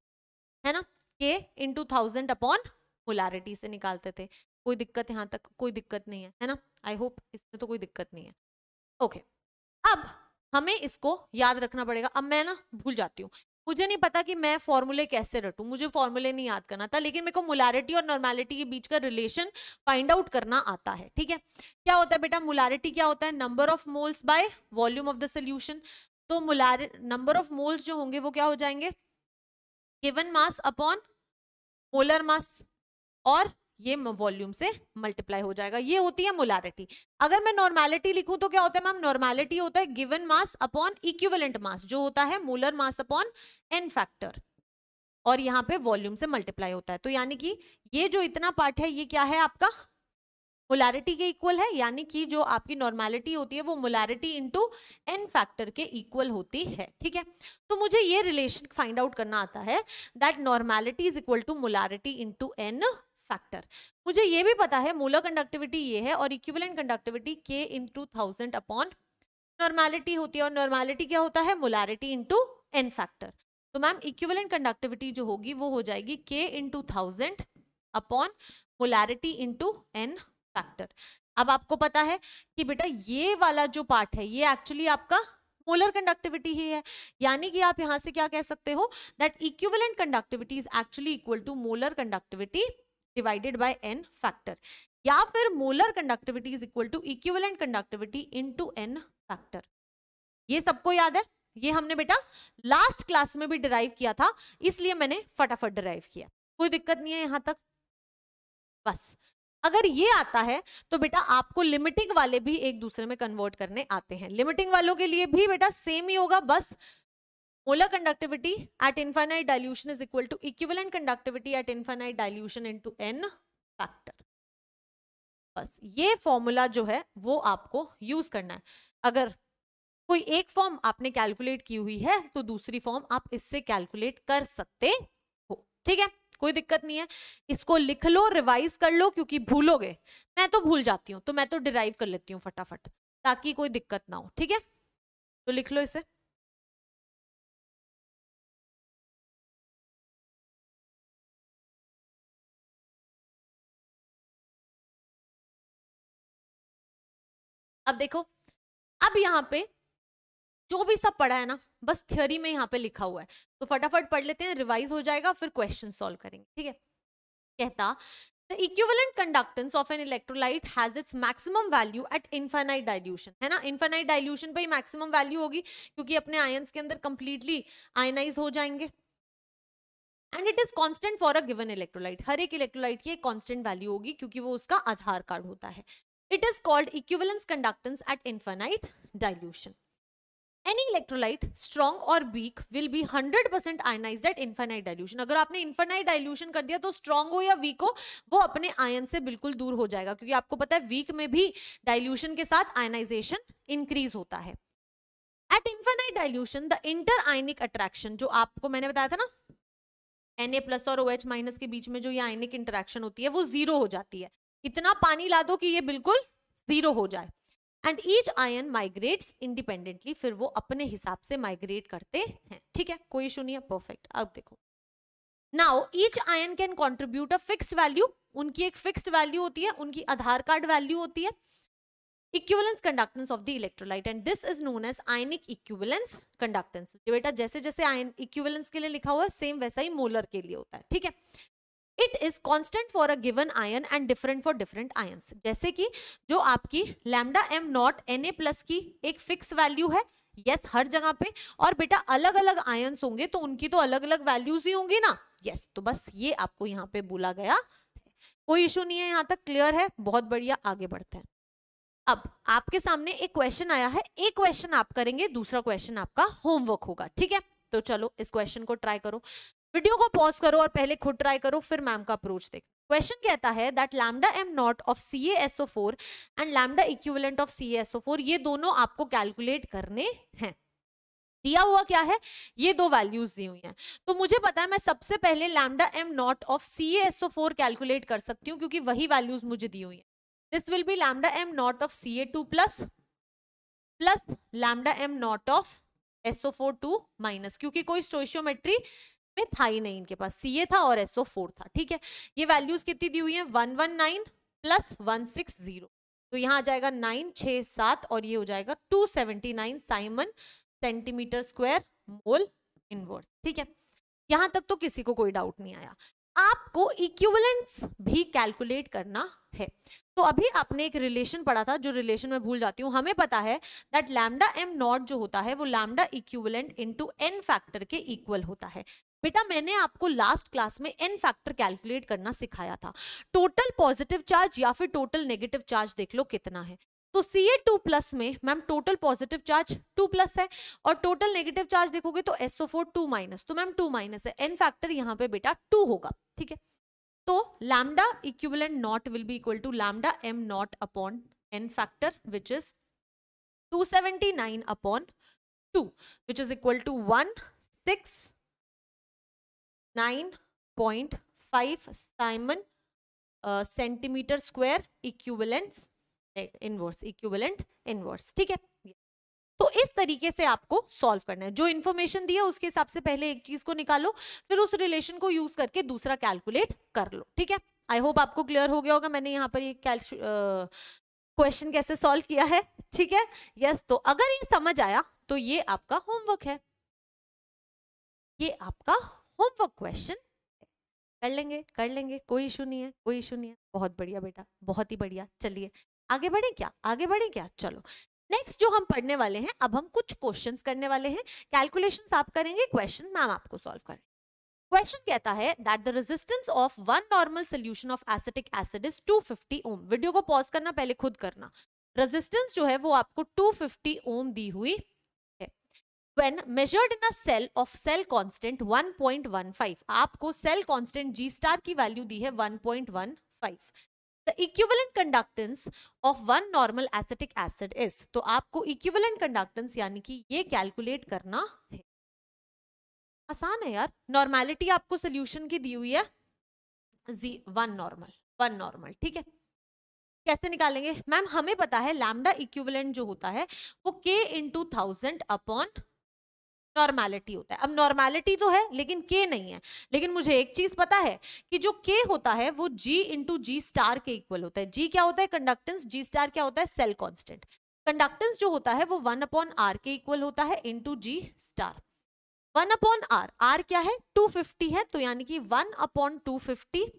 Speaker 1: है ना, K/1000 अपॉन मोलारिटी से निकालते थे। कोई दिक्कत यहाँ तक, कोई दिक्कत नहीं है ना, आई होप इसमें तो कोई दिक्कत नहीं है, ओके। अब हमें इसको याद रखना पड़ेगा। अब मैं ना भूल जाती हूँ, मुझे नहीं पता कि मैं फॉर्मूले कैसे रटूं, मुझे फॉर्मूले नहीं याद करना था, लेकिन मेरे को मोलारिटी और नॉर्मेलिटी के बीच का रिलेशन फाइंड आउट करना आता है, ठीक है। क्या होता है बेटा, मोलारिटी क्या होता है, number of moles by volume of the solution, तो नंबर ऑफ मोल्स जो होंगे वो क्या हो जाएंगे, given mass upon molar mass, और ये वॉल्यूम से मल्टीप्लाई हो जाएगा, ये होती है मोलारिटी। अगर मैं नॉर्मेलिटी लिखूं तो क्या होता है मैम, नॉर्मेलिटी होता है given mass upon equivalent mass, जो होता है molar mass upon n factor, और यहाँ पे वॉल्यूम से मल्टीप्लाई होता है। तो यानी कि ये जो इतना पार्ट है ये क्या है आपका, मोलारिटी के इक्वल है, यानी कि जो आपकी नॉर्मेलिटी होती है वो मोलारिटी इंटू n फैक्टर के इक्वल होती है, ठीक है। तो मुझे ये रिलेशन फाइंड आउट करना आता है, that normality is equal to molarity into n factor. मुझे ये भी पता है मोलर कंडक्टिविटी ये है और equivalent conductivity K/1000 upon normality होती है, और नॉर्मेलिटी क्या होता है, मोलारिटी इंटू n फैक्टर। तो मैम इक्विवेलेंट कंडक्टिविटी जो होगी वो हो जाएगी K/1000 upon molarity into n factor. अब आपको पता है कि बेटा ये वाला जो पार्ट है ये एक्चुअली आपका मोलर कंडक्टिविटी ही है, यानी कि आप यहां से क्या कह सकते हो that equivalent conductivity is actually equal to molar conductivity divided by n factor, या फिर molar conductivity is equal to equivalent conductivity into n factor. ये सबको याद है, ये हमने बेटा लास्ट क्लास में भी डिराइव किया था, इसलिए मैंने फटाफट डिराइव किया, कोई दिक्कत नहीं है यहां तक। बस अगर ये आता है तो बेटा आपको लिमिटिंग वाले भी एक दूसरे में कन्वर्ट करने आते हैं। लिमिटिंग वालों के लिए भी बेटा सेम ही होगा, बस molar conductivity at infinite dilution is equal to equivalent conductivity at infinite dilution into n factor. बस ये फॉर्मूला जो है वो आपको यूज करना है। अगर कोई एक फॉर्म आपने कैलकुलेट की हुई है तो दूसरी फॉर्म आप इससे कैलकुलेट कर सकते हो, ठीक है, कोई दिक्कत नहीं है। इसको लिख लो, रिवाइज कर लो, क्योंकि भूलोगे, मैं तो भूल जाती हूँ, तो मैं तो डिराइव कर लेती हूँ फटाफट ताकि कोई दिक्कत ना हो, ठीक है, तो लिख लो इसे। अब देखो, अब यहाँ पे जो भी सब पढ़ा है ना बस थ्योरी में यहाँ पे लिखा हुआ है, तो फटाफट पढ़ लेते हैं, रिवाइज हो जाएगा, फिर क्वेश्चन सॉल्व करेंगे, ठीक है। कहता the equivalent conductance of an electrolyte has its maximum value at infinite dilution, है ना, infinite dilution पे ही maximum value होगी क्योंकि अपने आयंस के अंदर completely आयनाइज हो जाएंगे। And it is constant for a given electrolyte, हर एक इलेक्ट्रोलाइट की एक कांस्टेंट वैल्यू होगी क्योंकि वो उसका आधार कार्ड होता है। It is called equivalence conductance eight infinite dilution. Any electrolyte strong or weak will be 100% ionized at infinite dilution। अगर आपने infinite dilution कर दिया तो strong हो या weak हो वो अपने आयन से बिल्कुल दूर हो जाएगा, क्योंकि आपको पता है weak में भी dilution के साथ ionization increase होता है। At infinite dilution the interionic attraction, जो आपको मैंने बताया था ना Na+ और OH- के बीच में जो ये आयनिक इंटरेक्शन होती है वो जीरो हो जाती है। इतना पानी ला दो कि ये बिल्कुल जीरो हो जाए। And each ion migrates independently, फिर वो अपने हिसाब से माइग्रेट करते हैं, ठीक है, कोई इशू नहीं है, परफेक्ट। अब देखो, now each ion can contribute a fixed value, उनकी एक फिक्स्ड वैल्यू होती है, उनकी आधार कार्ड वैल्यू होती है, equivalence conductance of the electrolyte, and this is known as ionic equivalence conductance. बेटा जैसे जैसे आयन इक्विवेलेंस के लिए लिखा हुआ है सेम वैसा ही मोलर के लिए होता है, ठीक है। It is constant for a given ion and different for different ions, जैसे कि जो आपकी लैम्डा m नॉट Na+ की एक फिक्स वैल्यू है, यस हर जगह पे, और बेटा अलग अलग आयंस होंगे तो उनकी तो अलग अलग वैल्यूज ही होंगी ना, यस, तो बस ये आपको यहाँ पे बोला गया, कोई इशू नहीं है, यहाँ तक क्लियर है, बहुत बढ़िया, आगे बढ़ते हैं। अब आपके सामने एक क्वेश्चन आया है, एक क्वेश्चन आप करेंगे, दूसरा क्वेश्चन आपका होमवर्क होगा, ठीक है, तो चलो इस क्वेश्चन को ट्राई करो, वीडियो को पॉज करो और पहले खुद ट्राई करो, फिर मैम का अप्रोच देख। क्वेश्चन कहता है that lambda m not of CaSO4 and lambda equivalent of CaSO4, ये दोनों आपको कैलकुलेट करने हैं। दिया हुआ क्या है, ये दो वैल्यूज दी हुई हैं, तो मुझे पता है मैं सबसे पहले lambda m not of CaSO4 calculate कर सकती हूँ क्योंकि वही वैल्यूज मुझे दी हुई हैं। This will B lambda m not of Ca2 plus lambda m not of SO4 2 minus, क्योंकि कोई स्टोइशियोमेट्री में था ही नहीं, इनके पास Ca था और SO4 था, ठीक है। ये वैल्यूज कितनी दी हुई है, 119 प्लस 160, तो यहाँ आ जाएगा 967 और ये हो जाएगा 279 Simon centimetre square mole inverse, ठीक है। यहां तक तो किसी को कोई डाउट नहीं आया। आपको इक्विवेलेंस भी कैलकुलेट करना है, तो अभी आपने एक रिलेशन पढ़ा था, जो रिलेशन मैं भूल जाती हूँ, हमें पता है दैट लैम्डा m नॉट जो होता है वो lambda equivalent into n factor के इक्वल होता है। बेटा मैंने आपको लास्ट क्लास में n फैक्टर कैलकुलेट करना सिखाया था, टोटल पॉजिटिव चार्ज या फिर टोटल नेगेटिव चार्ज देख लो कितना है, तो Ca2 प्लस में ma'am total positive charge 2 plus है और टोटल नेगेटिव चार्ज देखोगे तो SO4 2 माइनस, तो मैम 2 माइनस है, n फैक्टर यहाँ पे बेटा 2 होगा, ठीक है। तो lambda equivalent not will be equal to lambda m not upon n factor which is 279 upon 2 which is equal to 169.5 siemens centimetre square equivalent inverse, ठीक है। तो इस तरीके से आपको सॉल्व करना है, जो इन्फॉर्मेशन दी है उसके हिसाब से पहले एक चीज को निकालो, फिर उस रिलेशन को यूज करके दूसरा कैलकुलेट कर लो, ठीक है। आई होप आपको क्लियर हो गया होगा मैंने यहाँ पर ये क्वेश्चन कैसे सॉल्व किया है, ठीक है। यस, तो अगर ये समझ आया तो ये आपका होमवर्क है, ये आपका होमवर्क क्वेश्चन कर लेंगे, कोई इशू नहीं है, कोई इशू नहीं है। बहुत बढ़िया बेटा, बहुत ही बढ़िया। चलिए आगे बढ़े क्या, आगे बढ़े क्या? चलो नेक्स्ट जो हम पढ़ने वाले हैं, अब हम कुछ क्वेश्चंस करने वाले हैं। कैलकुलेशंस आप करेंगे, क्वेश्चन मैम आपको सॉल्व करेंगे। क्वेश्चन कहता है that the resistance of one normal solution of acetic acid is 250 ohm. Video को पॉज करना, पहले खुद करना। रेजिस्टेंस जो है वो आपको 250 ओम दी हुई है। When measured in a cell of cell constant 1.15, आपको सेल कांस्टेंट G स्टार की वैल्यू दी है 1.15। The equivalent conductance of one normal acetic acid is, तो आपको equivalent conductance यानी कि ये कैलकुलेट करना है। आसान है यार, नॉर्मेलिटी आपको सोल्यूशन की दी हुई है वन नॉर्मल, ठीक है। कैसे निकालेंगे मैम? हमें पता है लैम्डा इक्विवेलेंट जो होता है वो K × 1000 अपॉन नॉर्मेलिटी होता है। अब नॉर्मेलिटी तो है लेकिन K नहीं है, लेकिन मुझे एक चीज पता है कि जो K होता है वो G × G स्टार के इक्वल होता है। G क्या होता है? कंडक्टेंस। G स्टार क्या होता है? Cell constant. कंडक्टेंस जो होता है वो 1/r के इक्वल होता है into G star. 1/r, r क्या है? 250 है, तो यानी कि 1/250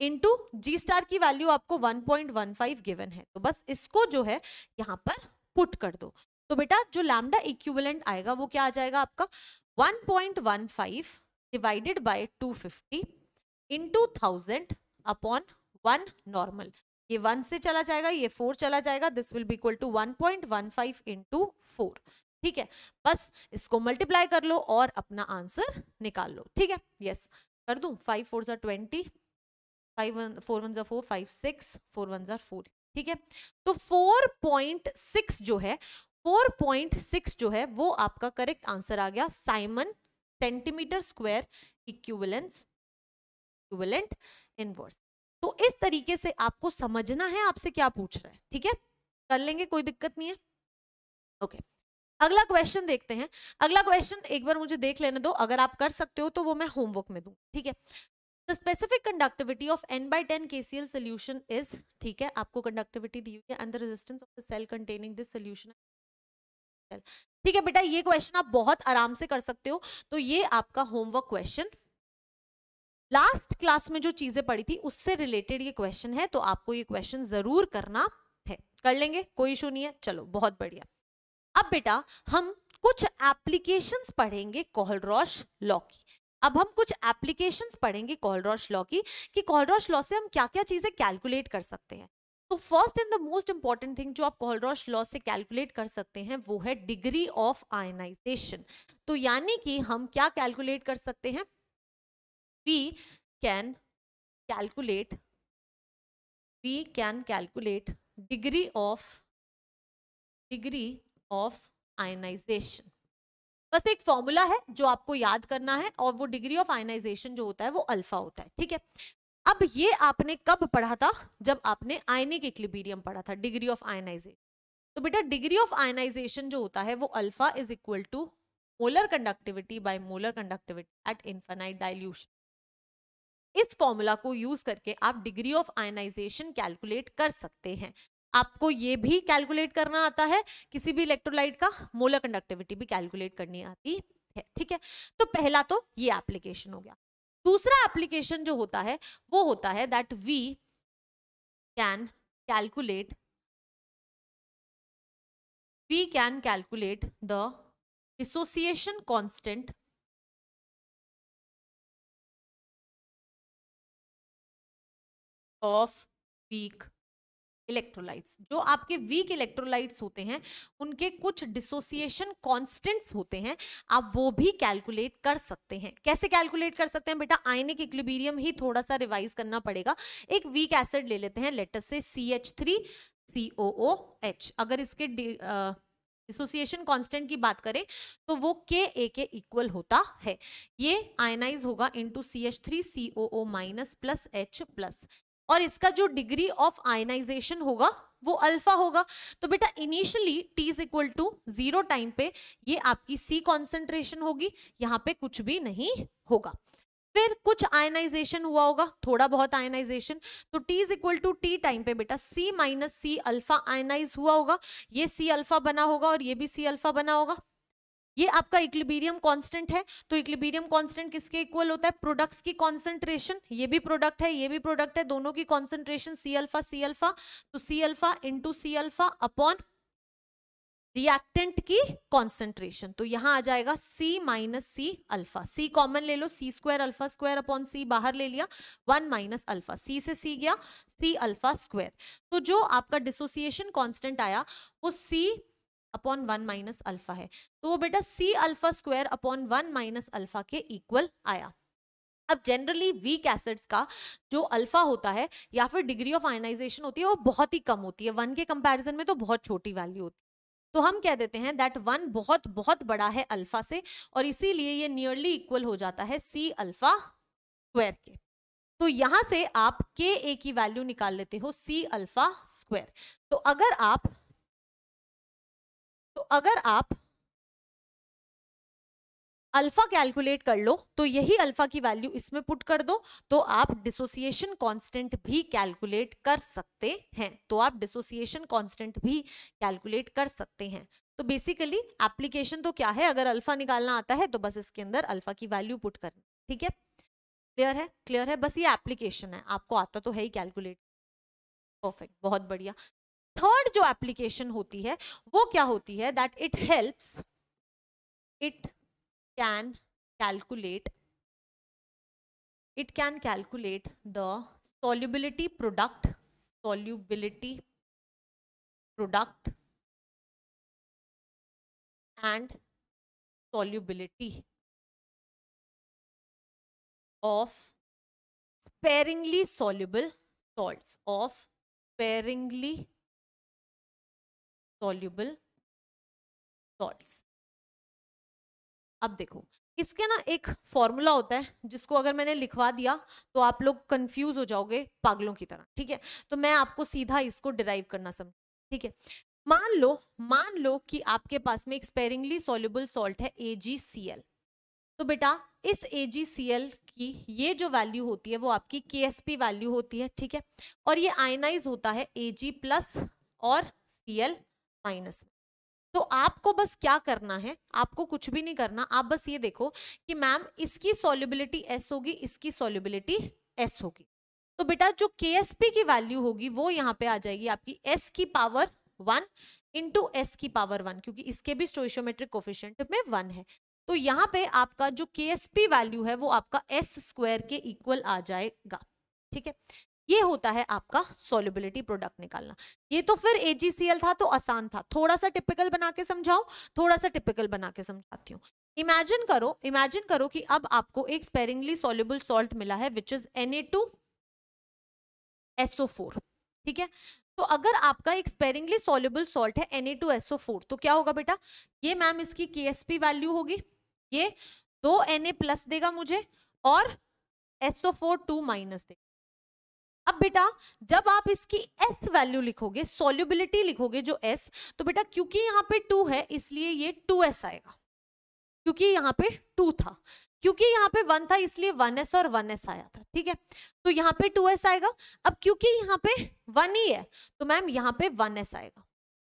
Speaker 1: इंटू G स्टार की वैल्यू आपको 1.15 गिवन है। तो बस इसको जो है यहाँ पर पुट कर दो। तो बेटा जो लैम्डा इक्विवेलेंट आएगा वो क्या आ जाएगा आपका? 1.15 divided by 250 into 1000 upon 1 normal. ये 1 से चला जाएगा, ये 4 चला जाएगा, this will be equal to 1.15 into 4, ठीक है। बस इसको मल्टीप्लाई कर लो और अपना आंसर निकाल लो, ठीक है। यस, कर दूं? 5 4 20, 5 4 1 4, 5 6, 4 1 4, ठीक है। तो 4.6 जो है, 4.6 जो है वो आपका करेक्ट आंसर आ गया। Simon centimetre square equivalent inverse. तो इस तरीके से आपको समझना है आपसे क्या पूछ रहा है, ठीक है। कर लेंगे, कोई दिक्कत नहीं है। ओके, अगला क्वेश्चन देखते हैं। अगला क्वेश्चन एक बार मुझे देख लेने दो, अगर आप कर सकते हो तो वो मैं होमवर्क में दूं, ठीक है। The specific conductivity of n/10 KCl solution is, ठीक है, आपको कंडक्टिविटी दी हुई है, and the resistance of the cell containing this solution, ठीक है बेटा। ये क्वेश्चन आप बहुत आराम से कर सकते हो। तो ये आपका होमवर्क क्वेश्चन, लास्ट क्लास में जो चीजें पढ़ी थी उससे रिलेटेड ये क्वेश्चन है, तो आपको ये क्वेश्चन जरूर करना है। कर लेंगे, कोई इशू नहीं है। चलो बहुत बढ़िया। अब बेटा हम कुछ एप्लीकेशंस पढ़ेंगे कोहलरॉश लॉ की। अब हम कुछ एप्लीकेशंस पढ़ेंगे कोहलरॉश लॉ की, कि कोहलरॉश लॉ से हम क्या क्या चीजें कैलकुलेट कर सकते हैं। तो first and the most important thing जो आप कोहलरॉश लॉ से कैलकुलेट कर सकते हैं वो है डिग्री ऑफ आयनाइजेशन। तो यानी कि हम क्या कैलकुलेट कर सकते हैं? We can calculate degree of ionization. बस एक फॉर्मूला है जो आपको याद करना है, और वो डिग्री ऑफ आयनाइजेशन जो होता है वो अल्फा होता है, ठीक है। अब ये आपने कब पढ़ा था? जब आपने आयनिक इक्विलिब्रियम पढ़ा था, डिग्री ऑफ आयनाइजेशन। तो बेटा डिग्री ऑफ आयनाइजेशन जो होता है वो alpha is equal to molar conductivity by molar conductivity at infinite dilution. इस फॉर्मूला को यूज करके आप डिग्री ऑफ आयनाइजेशन कैलकुलेट कर सकते हैं। आपको ये भी कैलकुलेट करना आता है, किसी भी इलेक्ट्रोलाइट का मोलर कंडक्टिविटी भी कैलकुलेट करनी आती है, ठीक है। तो पहला तो ये एप्लीकेशन हो गया। दूसरा एप्लीकेशन जो होता है वो होता है that we can calculate the dissociation constant of weak electrolytes. जो आपके वीक इलेक्ट्रोलाइट्स होते हैं उनके कुछ डिसोसिएशन कांस्टेंट्स होते हैं, आप वो भी कैलकुलेट कर सकते हैं। कैसे कैलकुलेट कर सकते हैं बेटा? आयनिक इक्विलिब्रियम ही थोड़ा सा रिवाइज करना पड़ेगा। एक वीक एसिड ले लेते हैं, लेट अस से CH3COOH। अगर इसके डिसोसिएशन कांस्टेंट की बात करें तो वो Ka के इक्वल होता है। ये आयनाइज होगा into CH3COO minus plus H plus, और इसका जो डिग्री ऑफ आयनाइजेशन होगा वो अल्फा होगा। तो बेटा initially T is equal to 0 time पे ये आपकी C कॉन्सेंट्रेशन होगी, यहाँ पे कुछ भी नहीं होगा। फिर कुछ आयनाइजेशन हुआ होगा, थोड़ा बहुत आयनाइजेशन, तो T is equal to T time पे बेटा C minus C alpha ionize हुआ होगा, ये C अल्फा बना होगा और ये भी C अल्फा बना होगा। ये आपका इक्विलिब्रियम कांस्टेंट है, तो इक्विलिब्रियम कांस्टेंट किसके इक्वल होता है, प्रोडक्ट्स की कॉन्सेंट्रेशन, ये भी प्रोडक्ट है ये भी प्रोडक्ट है, दोनों की कॉन्सेंट्रेशन C अल्फा, तो C alpha into C alpha upon reactant की कॉन्सेंट्रेशन, तो यहां आ जाएगा C minus C alpha, C common ले लो, C square alpha square upon C बाहर ले लिया, 1 माइनस अल्फा, C से C गया, C अल्फा स्क्वायर, तो जो आपका डिसोसिएशन कांस्टेंट आया वो C अपॉन 1 माइनस अल्फा है, तो वो बेटा C alpha square upon 1 minus alpha के इक्वल आया। अब जनरली वीक एसिड्स का जो अल्फा होता है या फिर डिग्री ऑफ आयनाइजेशन होती है वो बहुत ही कम होती है, 1 के कंपैरिजन में तो बहुत छोटी वैल्यू होती है, तो हम कह देते हैं दैट 1 बहुत बहुत बड़ा है अल्फा से और इसीलिए ये नियरली इक्वल हो जाता है C अल्फा स्क्वायर के। तो यहां से आप Ka की वैल्यू निकाल लेते हो C अल्फा स्क्वायर। तो अगर आप अल्फा कैलकुलेट कर लो तो यही अल्फा की वैल्यू इसमें पुट कर दो, तो आप डिसोसिएशन कांस्टेंट भी कैलकुलेट कर सकते हैं, तो बेसिकली एप्लीकेशन तो क्या है, अगर अल्फा निकालना आता है तो बस इसके अंदर अल्फा की वैल्यू पुट करनी, ठीक है, क्लियर है, बस ये एप्लीकेशन है, आपको आता तो है ही कैलकुलेट, परफेक्ट, बहुत बढ़िया। थर्ड जो एप्लीकेशन होती है वो क्या होती है, that it can calculate the solubility product and solubility of sparingly soluble salts। अब देखो इसके ना एक फॉर्मूला होता है जिसको अगर मैंने लिखवा दिया तो आप लोग कंफ्यूज हो जाओगे पागलों की तरह, ठीक है, तो मैं आपको सीधा इसको डिराइव करना समझ, ठीक है, मान लो कि आपके पास में एक स्पेरिंगली सॉल्युबल सॉल्ट है AgCl, तो बेटा इस AgCl की ये जो वैल्यू होती है वो आपकी KSP वैल्यू होती है, ठीक है, और ये आयनाइज होता है Ag प्लस और Cl माइनस में। तो आपको बस क्या करना है, आपको कुछ भी नहीं करना, आप बस ये देखो कि मैम इसकी सॉल्युबिलिटी S होगी, इसकी सॉल्युबिलिटी S होगी, तो बेटा जो KSP की वैल्यू होगी वो यहाँ पे आ जाएगी आपकी S की पावर 1 इंटू S की पावर 1, क्योंकि इसके भी स्टोइशियोमेट्रिक कोफिशिएंट में 1 है, तो यहाँ पे आपका जो KSP वैल्यू है वो आपका S स्क्वायर के इक्वल आ जाएगा, ठीक है, ये होता है आपका सॉल्युबिलिटी प्रोडक्ट निकालना। ये तो फिर AgCl था तो आसान था, थोड़ा सा टिपिकल बना के समझाती हूँ। इमेजिन करो कि अब आपको एक स्पेरिंगली सॉल्युबल सॉल्ट मिला है विच इज Na2SO4, ठीक है, तो अगर आपका एक स्पेरिंगली सॉल्युबल सॉल्ट है Na2SO4 तो क्या होगा बेटा, ये मैम इसकी KSP वैल्यू होगी, ये 2 Na प्लस देगा मुझे और SO4 2 माइनस देगा। अब बेटा जब आप इसकी S वैल्यू लिखोगे, सॉल्युबिलिटी लिखोगे जो S, तो बेटा क्योंकि यहाँ पे 2 है इसलिए ये 2S आएगा, क्योंकि यहाँ पे 2 था, क्योंकि यहाँ पे 1 था इसलिए 1S और 1S आया था, ठीक है, तो यहाँ पे 2S आएगा। अब क्योंकि यहाँ पे 1 ही है तो मैम यहाँ पे 1S आएगा,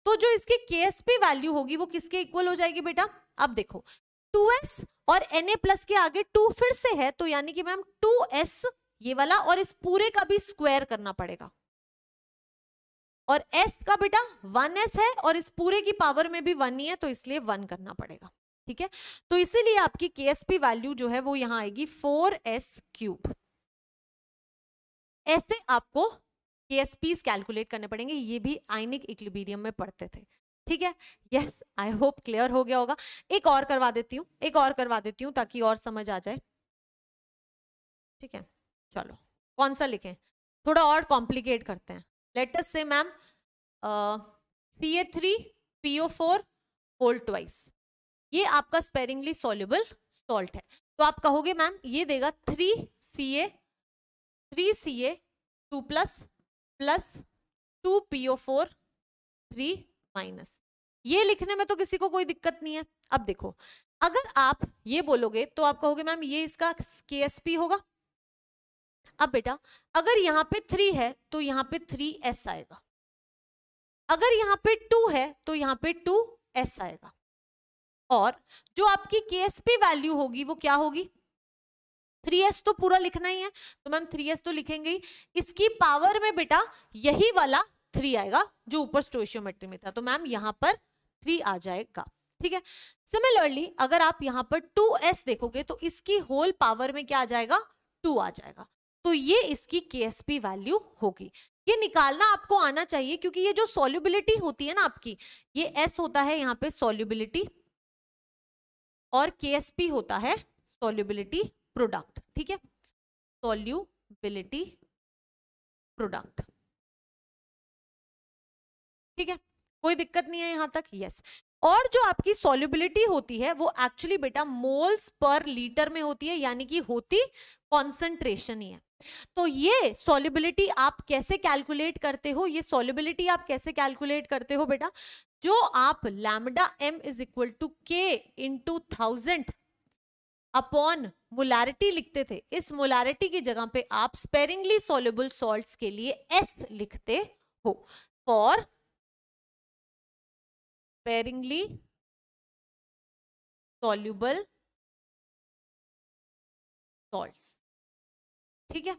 Speaker 1: तो जो इसकी KSP वैल्यू होगी वो किसके इक्वल हो जाएगी बेटा, अब देखो 2S और Na प्लस के आगे 2 फिर से है, तो यानी कि मैम 2S ये वाला और इस पूरे का भी स्क्वायर करना पड़ेगा, और S का बेटा 1S है और इस पूरे की पावर में भी 1 ही है तो इसलिए 1 करना पड़ेगा, ठीक है, तो इसीलिए आपकी KSP वैल्यू जो है वो यहां आएगी 4S³। ऐसे आपको KSPs कैलकुलेट करने पड़ेंगे, ये भी आयनिक इक्विलिब्रियम में पढ़ते थे, ठीक है, यस आई होप क्लियर हो गया होगा। एक और करवा देती हूँ ताकि और समझ आ जाए, ठीक है, चलो कौन सा लिखें, थोड़ा और कॉम्प्लिकेट करते हैं, लेट अस से मैम Ca3PO4 होल ट्वाइस, ये आपका स्पेरिंगली सॉल्युबल सॉल्ट है, तो आप कहोगे मैम ये देगा 3Ca 2+ 2PO4 3-, ये लिखने में तो किसी को कोई दिक्कत नहीं है। अब देखो अगर आप ये बोलोगे तो आप कहोगे मैम ये इसका KSP होगा। अब बेटा अगर यहाँ पे 3 है तो यहाँ पे 3s आएगा, अगर यहाँ पे 2 है तो यहाँ पे 2s आएगा, और जो आपकी KSP वैल्यू होगी वो क्या होगी, 3s तो पूरा लिखना ही है, तो मैम 3s तो लिखेंगे ही, इसकी पावर में बेटा यही वाला 3 आएगा जो ऊपर स्टोइशियोमेट्री में था, तो मैम यहाँ पर 3 आ जाएगा। ठीक है, सिमिलरली अगर आप यहाँ पर 2s देखोगे तो इसकी होल पावर में क्या आ जाएगा, 2 आ जाएगा, तो ये इसकी KSP वैल्यू होगी। ये निकालना आपको आना चाहिए क्योंकि ये जो सॉल्युबिलिटी होती है ना आपकी, ये S होता है यहाँ पे सॉल्युबिलिटी और KSP होता है सॉल्युबिलिटी प्रोडक्ट। ठीक है, सॉल्युबिलिटी प्रोडक्ट। ठीक है, कोई दिक्कत नहीं है यहां तक, यस। और जो आपकी सॉल्युबिलिटी होती है वो एक्चुअली बेटा मोल्स पर लीटर में होती है, यानी कि होती कॉन्सेंट्रेशन ही है। तो ये सॉल्युबिलिटी आप कैसे कैलकुलेट करते हो, ये सॉल्युबिलिटी आप कैसे कैलकुलेट करते हो बेटा, जो आप lambda m is equal to k into 1000 upon molarity लिखते थे, इस मोलारिटी की जगह पे आप स्पेरिंगली सॉल्युबल सॉल्ट्स के लिए S लिखते हो, फॉर स्पेरिंगली सॉल्युबल सॉल्ट्स। ठीक है,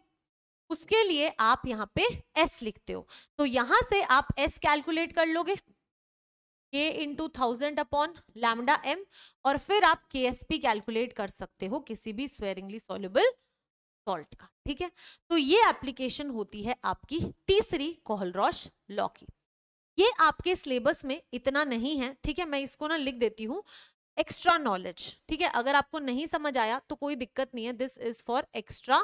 Speaker 1: उसके लिए आप यहां पे S लिखते हो, तो यहां से आप S कैलकुलेट कर लोगे k into 1000 upon lambda m, और फिर आप KSP कैलकुलेट कर सकते हो किसी भी स्पेरिंगली सॉल्युबल सॉल्ट का। ठीक है, तो ये एप्लीकेशन होती है आपकी तीसरी कोहलरॉश लॉ की। ये आपके सिलेबस में इतना नहीं है, ठीक है, मैं इसको ना लिख देती हूँ एक्स्ट्रा नॉलेज। ठीक है, अगर आपको नहीं समझ आया तो कोई दिक्कत नहीं है, this is for extra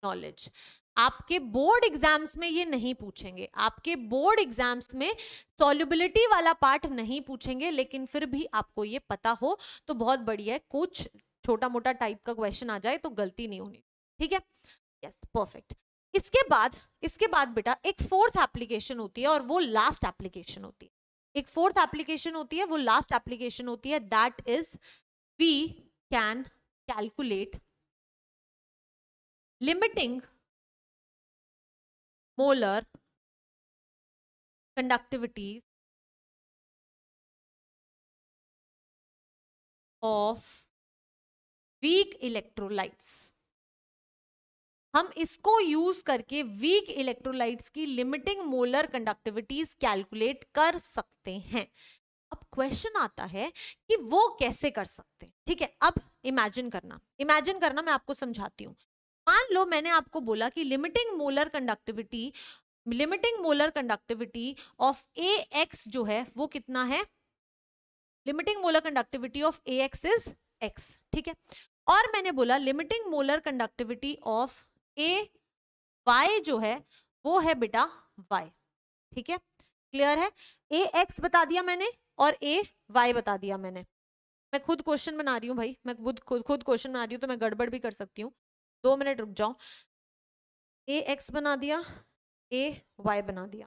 Speaker 1: knowledge. आपके बोर्ड एग्जाम्स में ये नहीं पूछेंगे, आपके बोर्ड एग्जाम्स में सॉल्युबिलिटी वाला पार्ट नहीं पूछेंगे, लेकिन फिर भी आपको ये पता हो तो बहुत बढ़िया है, कुछ छोटा मोटा टाइप का क्वेश्चन आ जाए तो गलती नहीं होनी। ठीक है, यस, परफेक्ट। इसके बाद बेटा एक फोर्थ एप्लीकेशन होती है और वो लास्ट एप्लीकेशन होती है, एक फोर्थ एप्लीकेशन होती है, वो लास्ट एप्लीकेशन होती है, that is we can calculate limiting molar conductivities of weak electrolytes। हम इसको यूज करके वीक इलेक्ट्रोलाइट्स की लिमिटिंग मोलर कंडक्टिविटीज कैलकुलेट कर सकते हैं। अब क्वेश्चन आता है कि वो कैसे कर सकते हैं। ठीक है, अब इमेजिन करना मैं आपको समझाती हूँ। मान लो मैंने आपको बोला कि limiting molar conductivity of AX जो है वो कितना है, limiting molar conductivity of AX is X। ठीक है, और मैंने बोला limiting molar conductivity of AY जो है वो है बेटा Y। ठीक है, क्लियर है, AX बता दिया मैंने और AY बता दिया मैंने। मैं खुद क्वेश्चन बना रही हूँ भाई, मैं खुद क्वेश्चन बना रही हूँ तो मैं गड़बड़ भी कर सकती हूँ, 2 मिनट रुक जाओ। AX बना दिया, AY बना दिया,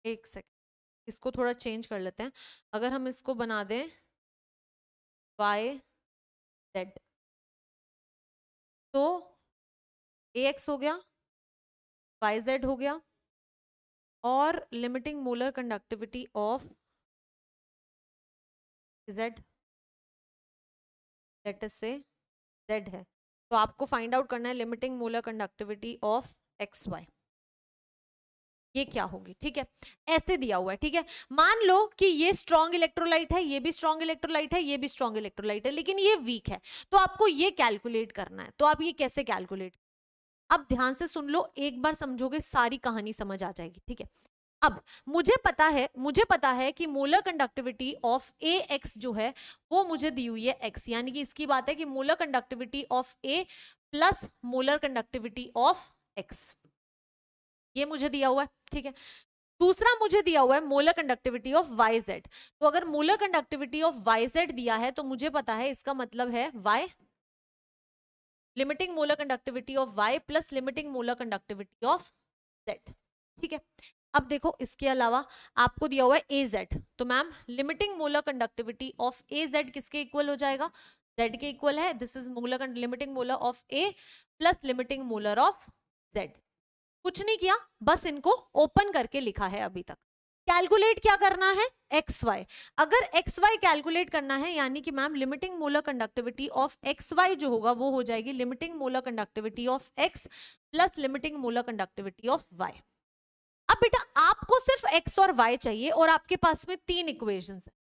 Speaker 1: एक सेकंड, इसको थोड़ा चेंज कर लेते हैं। अगर हम इसको बना दें YZ तो AX हो गया, YZ हो गया, और limiting molar conductivity of Z let us से Z है, तो आपको फाइंड आउट करना है limiting molar conductivity of XY, ये क्या होगी। ठीक है, ऐसे दिया हुआ है। ठीक है, मान लो कि ये स्ट्रॉन्ग इलेक्ट्रोलाइट है, ये भी स्ट्रॉन्ग इलेक्ट्रोलाइट है, ये भी स्ट्रॉन्ग इलेक्ट्रोलाइट है, लेकिन ये वीक है, तो आपको ये कैलकुलेट करना है। तो आप ये कैसे कैलकुलेट, अब ध्यान से सुन लो, एक बार समझोगे सारी कहानी समझ आ जाएगी। ठीक है, अब मुझे पता है कि मोलर कंडक्टिविटी ऑफ AX जो है वो मुझे दी हुई है X, यानी कि इसकी बात है कि molar conductivity of A plus molar conductivity of X, ये मुझे दिया हुआ है। ठीक है, दूसरा मुझे दिया हुआ है मोलर कंडक्टिविटी ऑफ YZ, तो अगर मोलर कंडक्टिविटी ऑफ YZ दिया है तो मुझे पता है इसका मतलब है Y, limiting molar conductivity of Y plus limiting molar conductivity of Z। ठीक है, अब देखो इसके अलावा आपको दिया हुआ है AZ, तो ma'am limiting molar conductivity of AZ किसके इक्वल हो जाएगा, Z के इक्वल है। This is molar limiting molar of A plus limiting molar of Z। कुछ नहीं किया, बस इनको ओपन करके लिखा है अभी तक। कैलकुलेट क्या करना है, XY। अगर XY कैलकुलेट करना है यानी कि ma'am limiting molar conductivity of XY जो होगा वो हो जाएगी limiting molar conductivity of X plus limiting molar conductivity of Y। अब बेटा आपको सिर्फ X और Y चाहिए और आपके पास में 3 इक्वेशंस है,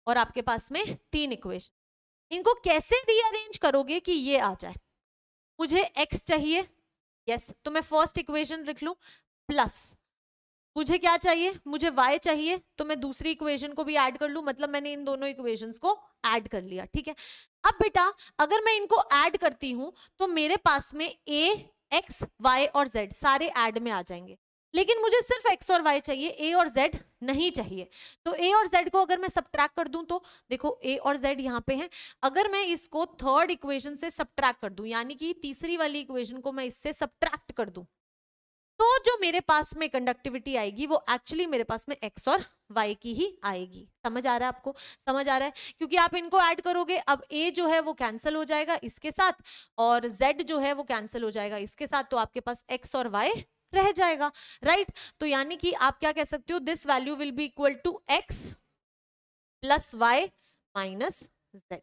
Speaker 1: और आपके पास में 3 इक्वेशन, इनको कैसे रीअरेंज करोगे कि ये आ जाए। मुझे X चाहिए, यस, तो मैं फर्स्ट इक्वेशन लिख लूं प्लस, मुझे क्या चाहिए, मुझे y चाहिए, तो मैं दूसरी इक्वेशन को भी ऐड कर लूं, मतलब मैंने इन दोनों इक्वेशंस को ऐड कर लिया, ठीक है। अब बेटा अगर मैं इनको ऐड करती हूं तो मेरे पास में a, x, y और z सारे ऐड में आ जाएंगे, लेकिन मुझे सिर्फ x और y चाहिए, a और z नहीं चाहिए। तो a और z को अगर मैं सब्ट्रैक्ट कर दूं तो देखो a और z यहाँ पे हैं, अगर मैं इसको थर्ड इक्वेशन से सब्ट्रैक्ट कर दूं यानी कि तीसरी वाली इक्वेशन को मैं इससे सब्ट्रैक्ट कर दूं, तो जो मेरे पास में कंडक्टिविटी आएगी वो एक्चुअली मेरे पास में x और y की ही आएगी। समझ आ रहा है आपको, समझ आ रहा है, क्योंकि आप इनको ऐड करोगे, अब a जो है वो कैंसिल हो जाएगा इसके साथ और z जो है वो कैंसिल हो जाएगा इसके साथ, तो आपके पास x और y रह जाएगा, राइट। तो यानी कि आप क्या कह सकते हो, this value will be equal to x plus y minus z।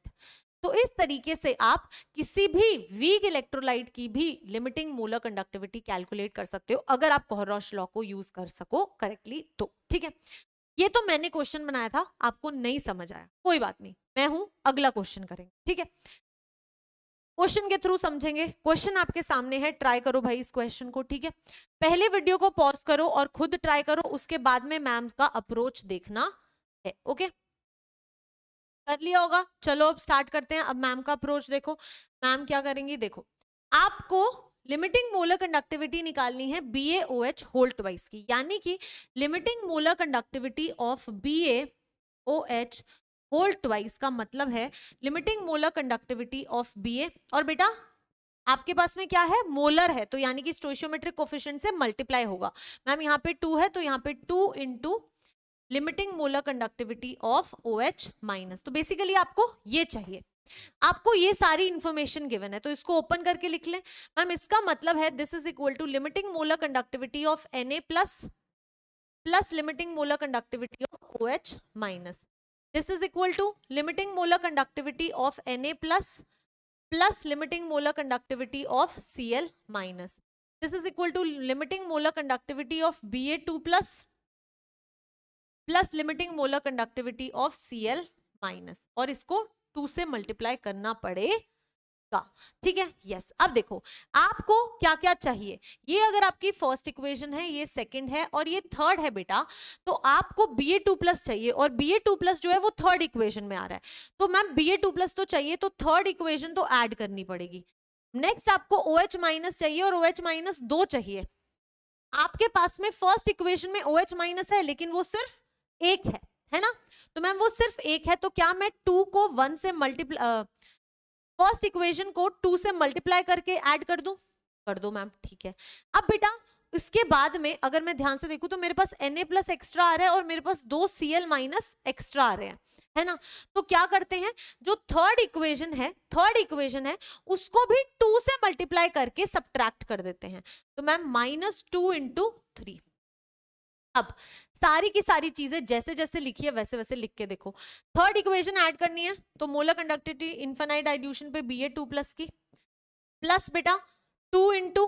Speaker 1: तो इस तरीके से आप किसी भी वीक इलेक्ट्रोलाइट की भी लिमिटिंग मोलर कंडक्टिविटी कैलकुलेट कर सकते हो, अगर आप कोहरॉश लॉ को यूज कर सको करेक्टली तो, ठीक है। ये तो मैंने क्वेश्चन बनाया था, आपको नहीं समझ आया, कोई बात नहीं, मैं हूं, अगला क्वेश्चन करेंगे, ठीक है। क्वेश्चन के थ्रू समझेंगे, क्वेश्चन आपके सामने है, ट्राई करो भाई इस क्वेश्चन को, ठीक है। पहले वीडियो को पॉज करो और खुद ट्राई करो, उसके बाद में मैम का अप्रोच देखना है, ओके। कर लिया होगा, चलो अब स्टार्ट करते हैं। अब मैम का अप्रोच देखो, मैम क्या करेंगी, देखो आपको लिमिटिंग मोलर कंडक्टिविटी निकालनी है BaOH होल ट्वाइस की, यानी कि limiting molar conductivity of BaOH whole twice का मतलब है limiting molar conductivity of Ba, और बेटा आपके पास में क्या है, मोलर है, तो यानी कि स्टोइशियोमेट्रिक कोफिशिएंट से मल्टीप्लाई होगा। मैम यहाँ पे 2 है तो यहाँ पे 2 into limiting molar conductivity of OH minus, तो बेसिकली आपको ये चाहिए, आपको ये सारी इंफॉर्मेशन गिवन है तो इसको ओपन करके लिख लें। मैम इसका मतलब है this is equal to limiting molar conductivity of Na plus plus limiting molar conductivity of OH minus, this is equal to limiting molar conductivity of Na plus plus limiting molar conductivity of Cl minus, this is equal to limiting molar conductivity of Ba2 plus plus limiting molar conductivity of Cl minus, और इसको 2 से multiply करना पड़ेगा, ठीक है। Yes, अब देखो आपको क्या क्या चाहिए, ये अगर आपकी फर्स्ट इक्वेशन है, ये सेकंड है और ये थर्ड है बेटा, तो आपको Ba2 प्लस चाहिए, और Ba2 प्लस जो है वो थर्ड इक्वेशन में आ रहा है, तो मैम Ba2 प्लस तो चाहिए, तो थर्ड इक्वेशन तो ऐड करनी पड़ेगी। नेक्स्ट आपको OH माइनस चाहिए, और OH माइनस 2 चाहिए। आपके पास में फर्स्ट इक्वेशन में OH माइनस है लेकिन वो सिर्फ एक है ना, तो मैम वो सिर्फ एक है, तो क्या मैं 2 को 1 से मल्टीप्लाई, फर्स्ट इक्वेशन को 2 से मल्टीप्लाई करके ऐड कर दूं, कर दो मैम, ठीक है। अब बेटा इसके बाद में अगर मैं ध्यान से देखूं तो मेरे पास Na प्लस एक्स्ट्रा आ रहा है और मेरे पास 2 Cl माइनस एक्स्ट्रा आ रहे हैं, है ना, तो क्या करते हैं, जो थर्ड इक्वेशन है उसको भी 2 से मल्टीप्लाई करके सब्ट्रैक्ट कर देते हैं, तो मैम -2 इंटू 3। अब सारी की सारी चीजें जैसे जैसे लिखी है वैसे वैसे लिख के देखो, थर्ड इक्वेशन ऐड करनी है तो मोलर कंडक्टिविटी इनफाइनाइट डाइल्यूशन पे Ba2 प्लस की, प्लस बेटा 2 इंटू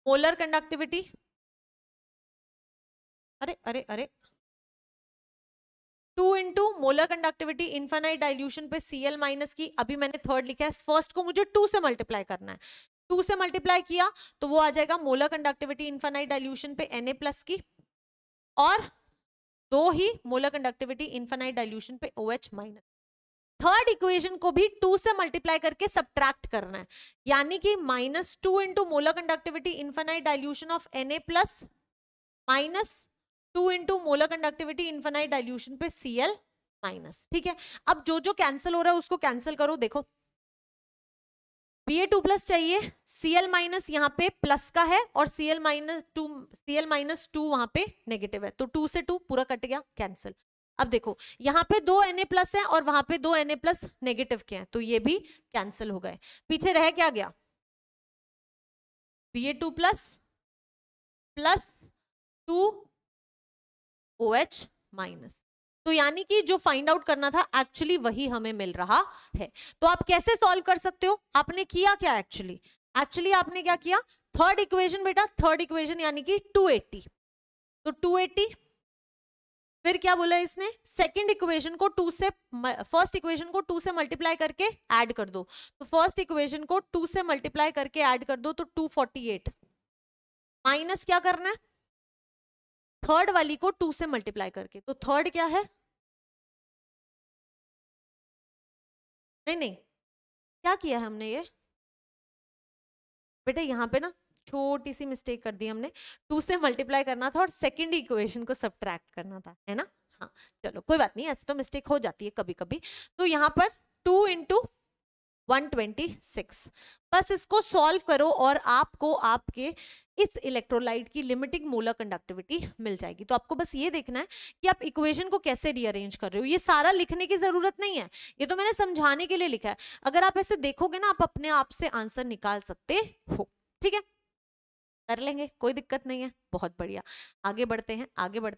Speaker 1: मोलर कंडक्टिविटी, अरे अरे अरे 2 into molar conductivity infinite dilution पे Cl माइनस की, अभी मैंने थर्ड लिखा है, फर्स्ट को मुझे 2 से मल्टीप्लाई करना है, 2 से मल्टीप्लाई किया तो वो आ जाएगा मोलर कंडक्टिविटी इनफाइनाइट डाइल्यूशन पे Na प्लस की, और 2 ही मोलर कंडक्टिविटी इनफाइनाइट डाइल्यूशन पे OH माइनस। थर्ड इक्वेशन को भी 2 से मल्टीप्लाई करके सब्ट्रैक्ट करना है, यानी कि -2 into molar conductivity infinite dilution of Na plus -2 into molar conductivity infinite dilution पे Cl माइनस, ठीक है। अब जो जो कैंसिल हो रहा है उसको कैंसिल करो, देखो Ba2+ चाहिए, Cl माइनस यहाँ पे प्लस का है और Cl-2 वहां पे नेगेटिव है, तो 2 से 2 पूरा कट गया, कैंसिल। अब देखो यहाँ पे 2 Na+ है और वहां पे 2 Na+ नेगेटिव के हैं, तो ये भी कैंसिल हो गए। पीछे रह क्या गया, Ba2+ प्लस 2OH माइनस। तो यानी कि जो फाइंड आउट करना था एक्चुअली वही हमें मिल रहा है। तो आप कैसे सॉल्व कर सकते हो, आपने किया क्या एक्चुअली आपने क्या किया, थर्ड इक्वेशन बेटा, थर्ड इक्वेशन यानी कि 280, तो 280 फिर क्या बोला इसने, सेकंड इक्वेशन को 2 से, फर्स्ट इक्वेशन को 2 से मल्टीप्लाई करके ऐड कर दो, तो फर्स्ट इक्वेशन को 2 से मल्टीप्लाई करके ऐड कर दो तो 248 माइनस क्या करना है, थर्ड वाली को 2 से मल्टीप्लाई करके, तो थर्ड क्या है, नहीं क्या किया है हमने ये बेटा, यहाँ पे ना छोटी सी मिस्टेक कर दी हमने, 2 से मल्टीप्लाई करना था और सेकंड इक्वेशन को सब्ट्रैक्ट करना था, है ना। हाँ चलो कोई बात नहीं, ऐसे तो मिस्टेक हो जाती है कभी कभी। तो यहाँ पर 2 × 126, बस इसको सॉल्व करो और आपको आपके इस इलेक्ट्रोलाइट की लिमिटिंग मोलर कंडक्टिविटी मिल जाएगी। तो आपको बस ये देखना है कि आप इक्वेशन को कैसे रीअरेंज कर रहे हो, ये सारा लिखने की जरूरत नहीं है, ये तो मैंने समझाने के लिए लिखा है। अगर आप ऐसे देखोगे ना, आप अपने आप से आंसर निकाल सकते हो, ठीक है, कर लेंगे, कोई दिक्कत नहीं है, बहुत बढ़िया। आगे बढ़ते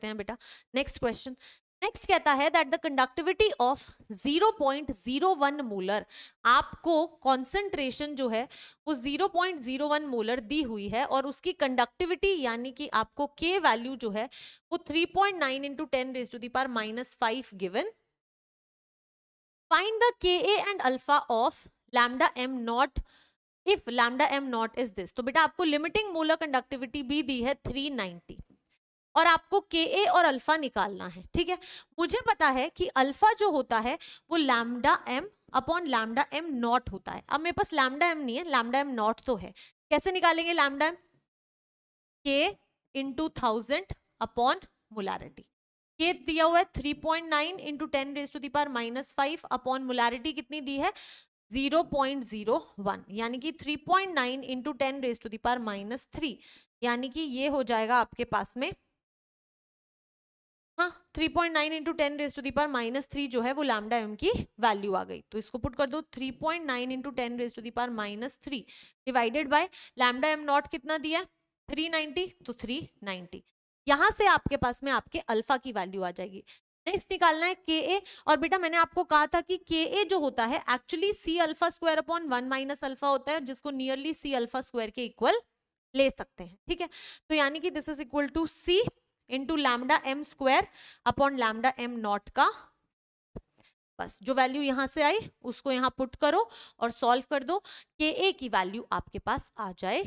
Speaker 1: हैं बेटा, नेक्स्ट क्वेश्चन। नेक्स्ट कहता है that the conductivity of 0.01 molar, आपको कॉन्सेंट्रेशन जो है वो 0.01 मोलर दी हुई है और उसकी कंडक्टिविटी यानी कि आपको के वैल्यू जो है वो 3.9 × 10⁻⁻5 given. Find the Ka and alpha of lambda m not if lambda m not is this. तो बेटा आपको लिमिटिंग मोलर कंडक्टिविटी भी दी है 390 और आपको Ka और अल्फा निकालना है, ठीक है। मुझे पता है कि अल्फा जो होता है वो lambda m upon lambda m not होता है। अब मेरे पास लैम्डा m नहीं है, लैम्डा m नॉट तो है, कैसे निकालेंगे lambda m, K × 1000 upon molarity. K दिया हुआ है 3.9 × 10⁻⁻5 अपॉन मोलारिटी कितनी दी है 0.01, यानी कि 3.9 × 10⁻³ यानी कि ये हो जाएगा आपके पास में, हाँ 3.9 × 10⁻³ जो है वो लैम्डा m की वैल्यू आ गई। तो इसको पुट कर दो 3.9 × 10⁻³ divided by lambda m not कितना दिया है 390, तो 390 यहां से आपके पास में आपके अल्फा की वैल्यू आ जाएगी। नेक्स्ट निकालना है Ka, और बेटा मैंने आपको कहा था कि Ka जो होता है एक्चुअली C⁴ अपॉन 1 - अल्फा होता है, जिसको नियरली C⁴ के इक्वल ले सकते हैं, ठीक है। तो यानी कि this is equal to C × lambda m² upon lambda m naught का, बस जो वैल्यू यहां से आई उसको यहां पुट करो और सॉल्व कर दो, Ka की वैल्यू आपके पास आ जाए।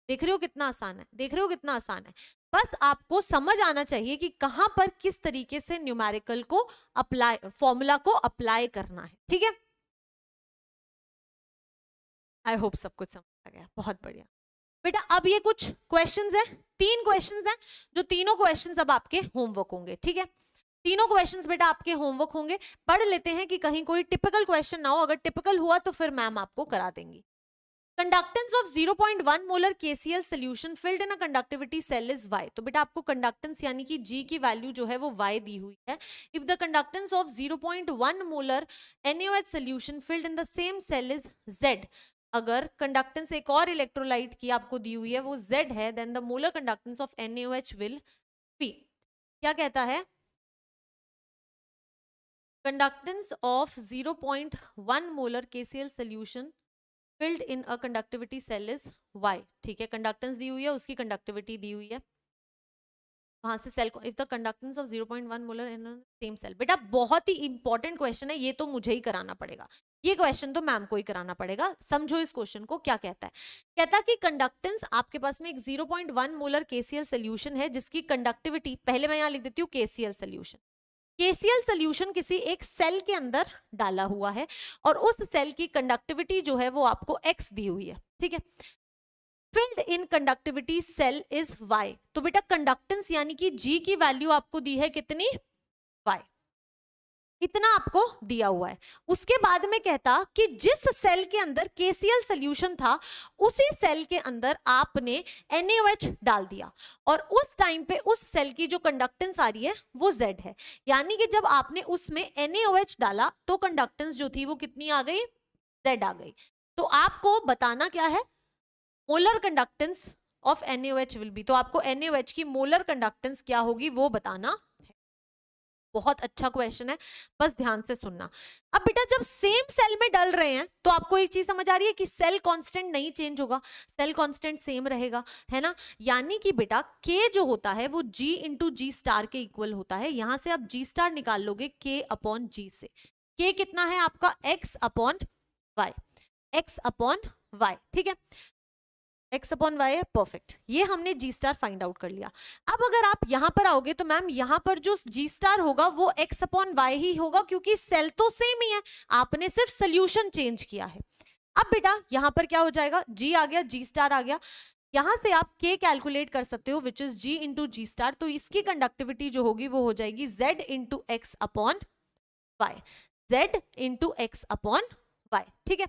Speaker 1: देख रहे हो कितना आसान है, देख रहे हो कितना आसान है। बस आपको समझ आना चाहिए कि कहां पर किस तरीके से न्यूमेरिकल को अप्लाई, फॉर्मूला को अप्लाई करना है, ठीक है। आई होप सब कुछ समझ आ गया, बहुत बढ़िया बेटा। अब ये कुछ क्वेश्चंस हैं, 3 क्वेश्चंस हैं, जो तीनों क्वेश्चंस अब आपके होमवर्क होंगे, ठीक है। तीनों क्वेश्चंस बेटा आपके होमवर्क होंगे, पढ़ लेते हैं कि कहीं कोई टिपिकल क्वेश्चन ना हो, अगर टिपिकल हुआ तो फिर मैम आपको करा देंगी। Conductance of 0.1 molar KCl solution filled in a conductivity cell is Y। तो बेटा आपको कंडक्टेंस यानी कि G की वैल्यू जो है वो Y दी हुई है। If the conductance of 0.1 molar NaOH solution filled in the same cell is Z, अगर कंडक्टेंस एक और इलेक्ट्रोलाइट की आपको दी हुई है वो Z है, then the molar conductance of NaOH will be, क्या कहता है, conductance of 0.1 molar KCl solution filled in a conductivity cell is Y, ठीक है। कंडक्टेंस दी हुई है, उसकी कंडक्टिविटी दी हुई है, वहां से सेल को, if the conductance of 0.1 molar in same cell. बेटा बहुत ही इंपॉर्टेंट क्वेश्चन है, ये तो मुझे ही कराना पड़ेगा, ये क्वेश्चन तो मैम को ही कराना पड़ेगा। समझो इस क्वेश्चन को, क्या कहता है, कहता है कि कंडक्टेंस आपके पास में एक 0.1 मोलर KCl सोल्यूशन है जिसकी कंडक्टिविटी, पहले मैं यहां लिख देती हूँ KCl सोल्यूशन। KCl सोल्यूशन किसी एक सेल के अंदर डाला हुआ है और उस सेल की कंडक्टिविटी जो है वो आपको X दी हुई है, ठीक है। Filled in conductivity cell is Y। तो बेटा कंडक्टेंस यानी कि G की वैल्यू आपको दी है कितनी, Y। इतना आपको दिया हुआ है। उसके बाद में कहता कि जिस सेल के अंदर KCl सोल्यूशन था उसी सेल के अंदर आपने NaOH डाल दिया और उस टाइम पे उस सेल की जो कंडक्टेंस आ रही है वो Z है, यानी कि जब आपने उसमें NaOH डाला तो कंडक्टेंस जो थी वो कितनी आ गई, Z आ गई। तो आपको बताना क्या है, molar conductance of NaOH will B, तो आपको NaOH की मोलर कंडक्टेंस क्या होगी वो बताना। बहुत अच्छा क्वेश्चन है, बस ध्यान से सुनना। अब बेटा जब सेम सेल में डल रहे हैं तो आपको एक चीज समझ आ रही है कि सेल कांस्टेंट नहीं चेंज होगा, सेल कांस्टेंट सेम रहेगा, है ना। यानी कि बेटा K जो होता है वो G इंटू G स्टार के इक्वल होता है। यहां से आप G स्टार निकाल लोगे K अपॉन G से। K कितना है आपका, X upon Y, X upon Y, ठीक है, x अपॉन वाई है, परफेक्ट। ये हमने G स्टार फाइंड आउट कर लिया। अब अगर आप यहां पर आओगे तो मैम यहां पर जो G स्टार होगा वो x अपॉन वाई ही होगा, क्योंकि सेल तो सेम ही है, आपने सिर्फ सोल्यूशन चेंज किया है। अब बेटा यहां पर क्या हो जाएगा, G आ गया, G स्टार आ गया, यहां से आप K कैलकुलेट कर सकते हो which is G into G star. तो इसकी कंडक्टिविटी जो होगी वो हो जाएगी Z into X upon Y, Z into X upon Y, ठीक है।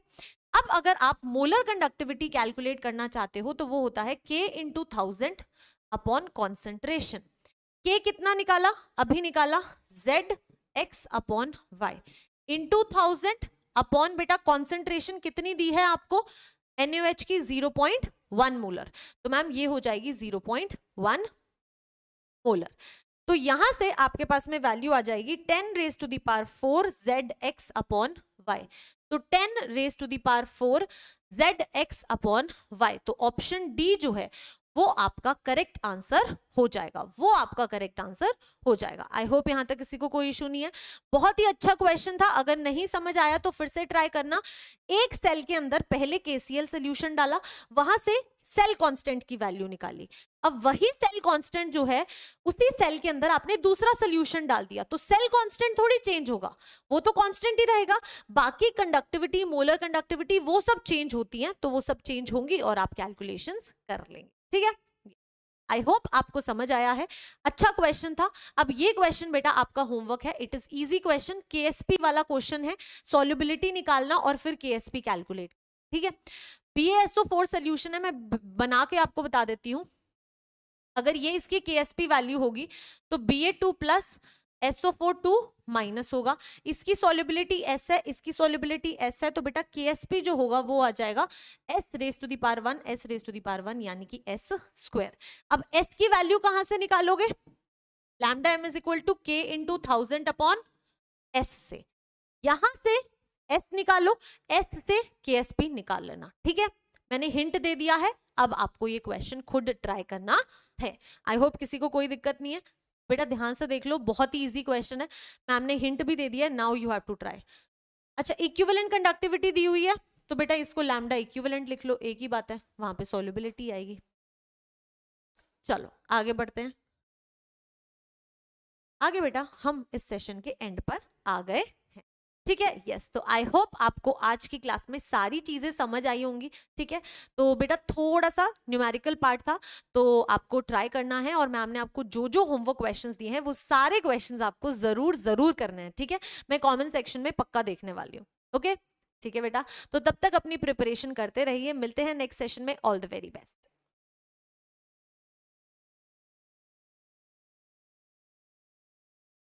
Speaker 1: अब अगर आप मोलर कंडक्टिविटी कैलकुलेट करना चाहते हो तो वो होता है K into 1000 upon concentration. K कितना निकाला, अभी निकाला, Z X upon Y into 1000 upon बेटा कॉन्सेंट्रेशन कितनी दी है आपको, NaOH की 0.1 मोलर, तो मैम ये हो जाएगी 0.1 मोलर। तो यहां से आपके पास में वैल्यू आ जाएगी 10 raise to the power 4 ZX upon Y. तो 10 raise to the power 4 ZX upon Y, तो ऑप्शन डी जो है वो आपका करेक्ट आंसर हो जाएगा, वो आपका करेक्ट आंसर हो जाएगा। आई होप यहां तक किसी को कोई इशू नहीं है। बहुत ही अच्छा क्वेश्चन था, अगर नहीं समझ आया तो फिर से ट्राई करना। एक सेल के अंदर पहले KCl सोल्यूशन डाला, वहां से सेल कांस्टेंट की वैल्यू निकाली, अब वही सेल कांस्टेंट जो है उसी सेल के अंदर आपने दूसरा सोल्यूशन डाल दिया, तो सेल कांस्टेंट थोड़ी चेंज होगा, वो तो कांस्टेंट ही रहेगा। बाकी कंडक्टिविटी, मोलर कंडक्टिविटी वो सब चेंज होती हैं, तो वो सब चेंज होंगी और आप कैलकुलेशंस कर लेंगे, ठीक है। आई होप आपको समझ आया है, अच्छा क्वेश्चन था। अब ये क्वेश्चन बेटा आपका होमवर्क है, it is easy question, KSP वाला क्वेश्चन है, सॉल्युबिलिटी निकालना और फिर KSP कैलकुलेट, ठीक है। BaSO4 सोल्यूशन है, मैं बना के आपको बता देती हूं। अगर ये इसकी KSP वैल्यू होगी तो Ba2 प्लस SO4 2 माइनस होगा, इसकी सॉल्युबिलिटी S है, इसकी सॉल्युबिलिटी S है, तो बेटा KSP जो होगा वो आ जाएगा S raise to the power 1, S raise to the power 1 यानी कि S स्क्वायर। अब S की वैल्यू कहां से निकालोगे, lambda m is equal to K into 1000 upon S से, यहां से S निकालो, S से KSP निकाल लेना, ठीक है। मैंने हिंट दे दिया है, अब आपको ये क्वेश्चन खुद ट्राई करना है। आई होप किसी को कोई दिक्कत नहीं है। बेटा ध्यान से देख लो, बहुत ही इजी क्वेश्चन है, मैम ने हिंट भी दे दिया है, now you have to try. अच्छा, इक्विवेलेंट कंडक्टिविटी दी हुई है तो बेटा इसको लैम्डा इक्विवेलेंट लिख लो, एक ही बात है, वहां पे सॉल्युबिलिटी आएगी। चलो आगे बढ़ते हैं। आगे बेटा हम इस सेशन के एंड पर आ गए हैं, ठीक है। यस, तो आई होप आपको आज की क्लास में सारी चीजें समझ आई होंगी, ठीक है। तो बेटा थोड़ा सा न्यूमेरिकल पार्ट था तो आपको ट्राई करना है, और मैम ने आपको जो जो होमवर्क क्वेश्चंस दिए हैं वो सारे क्वेश्चंस आपको जरूर करने हैं, ठीक है। मैं कमेंट सेक्शन में पक्का देखने वाली हूँ, ओके, ठीक है बेटा। तो तब तक अपनी प्रिपरेशन करते रहिए, मिलते हैं नेक्स्ट सेशन में, ऑल द वेरी बेस्ट।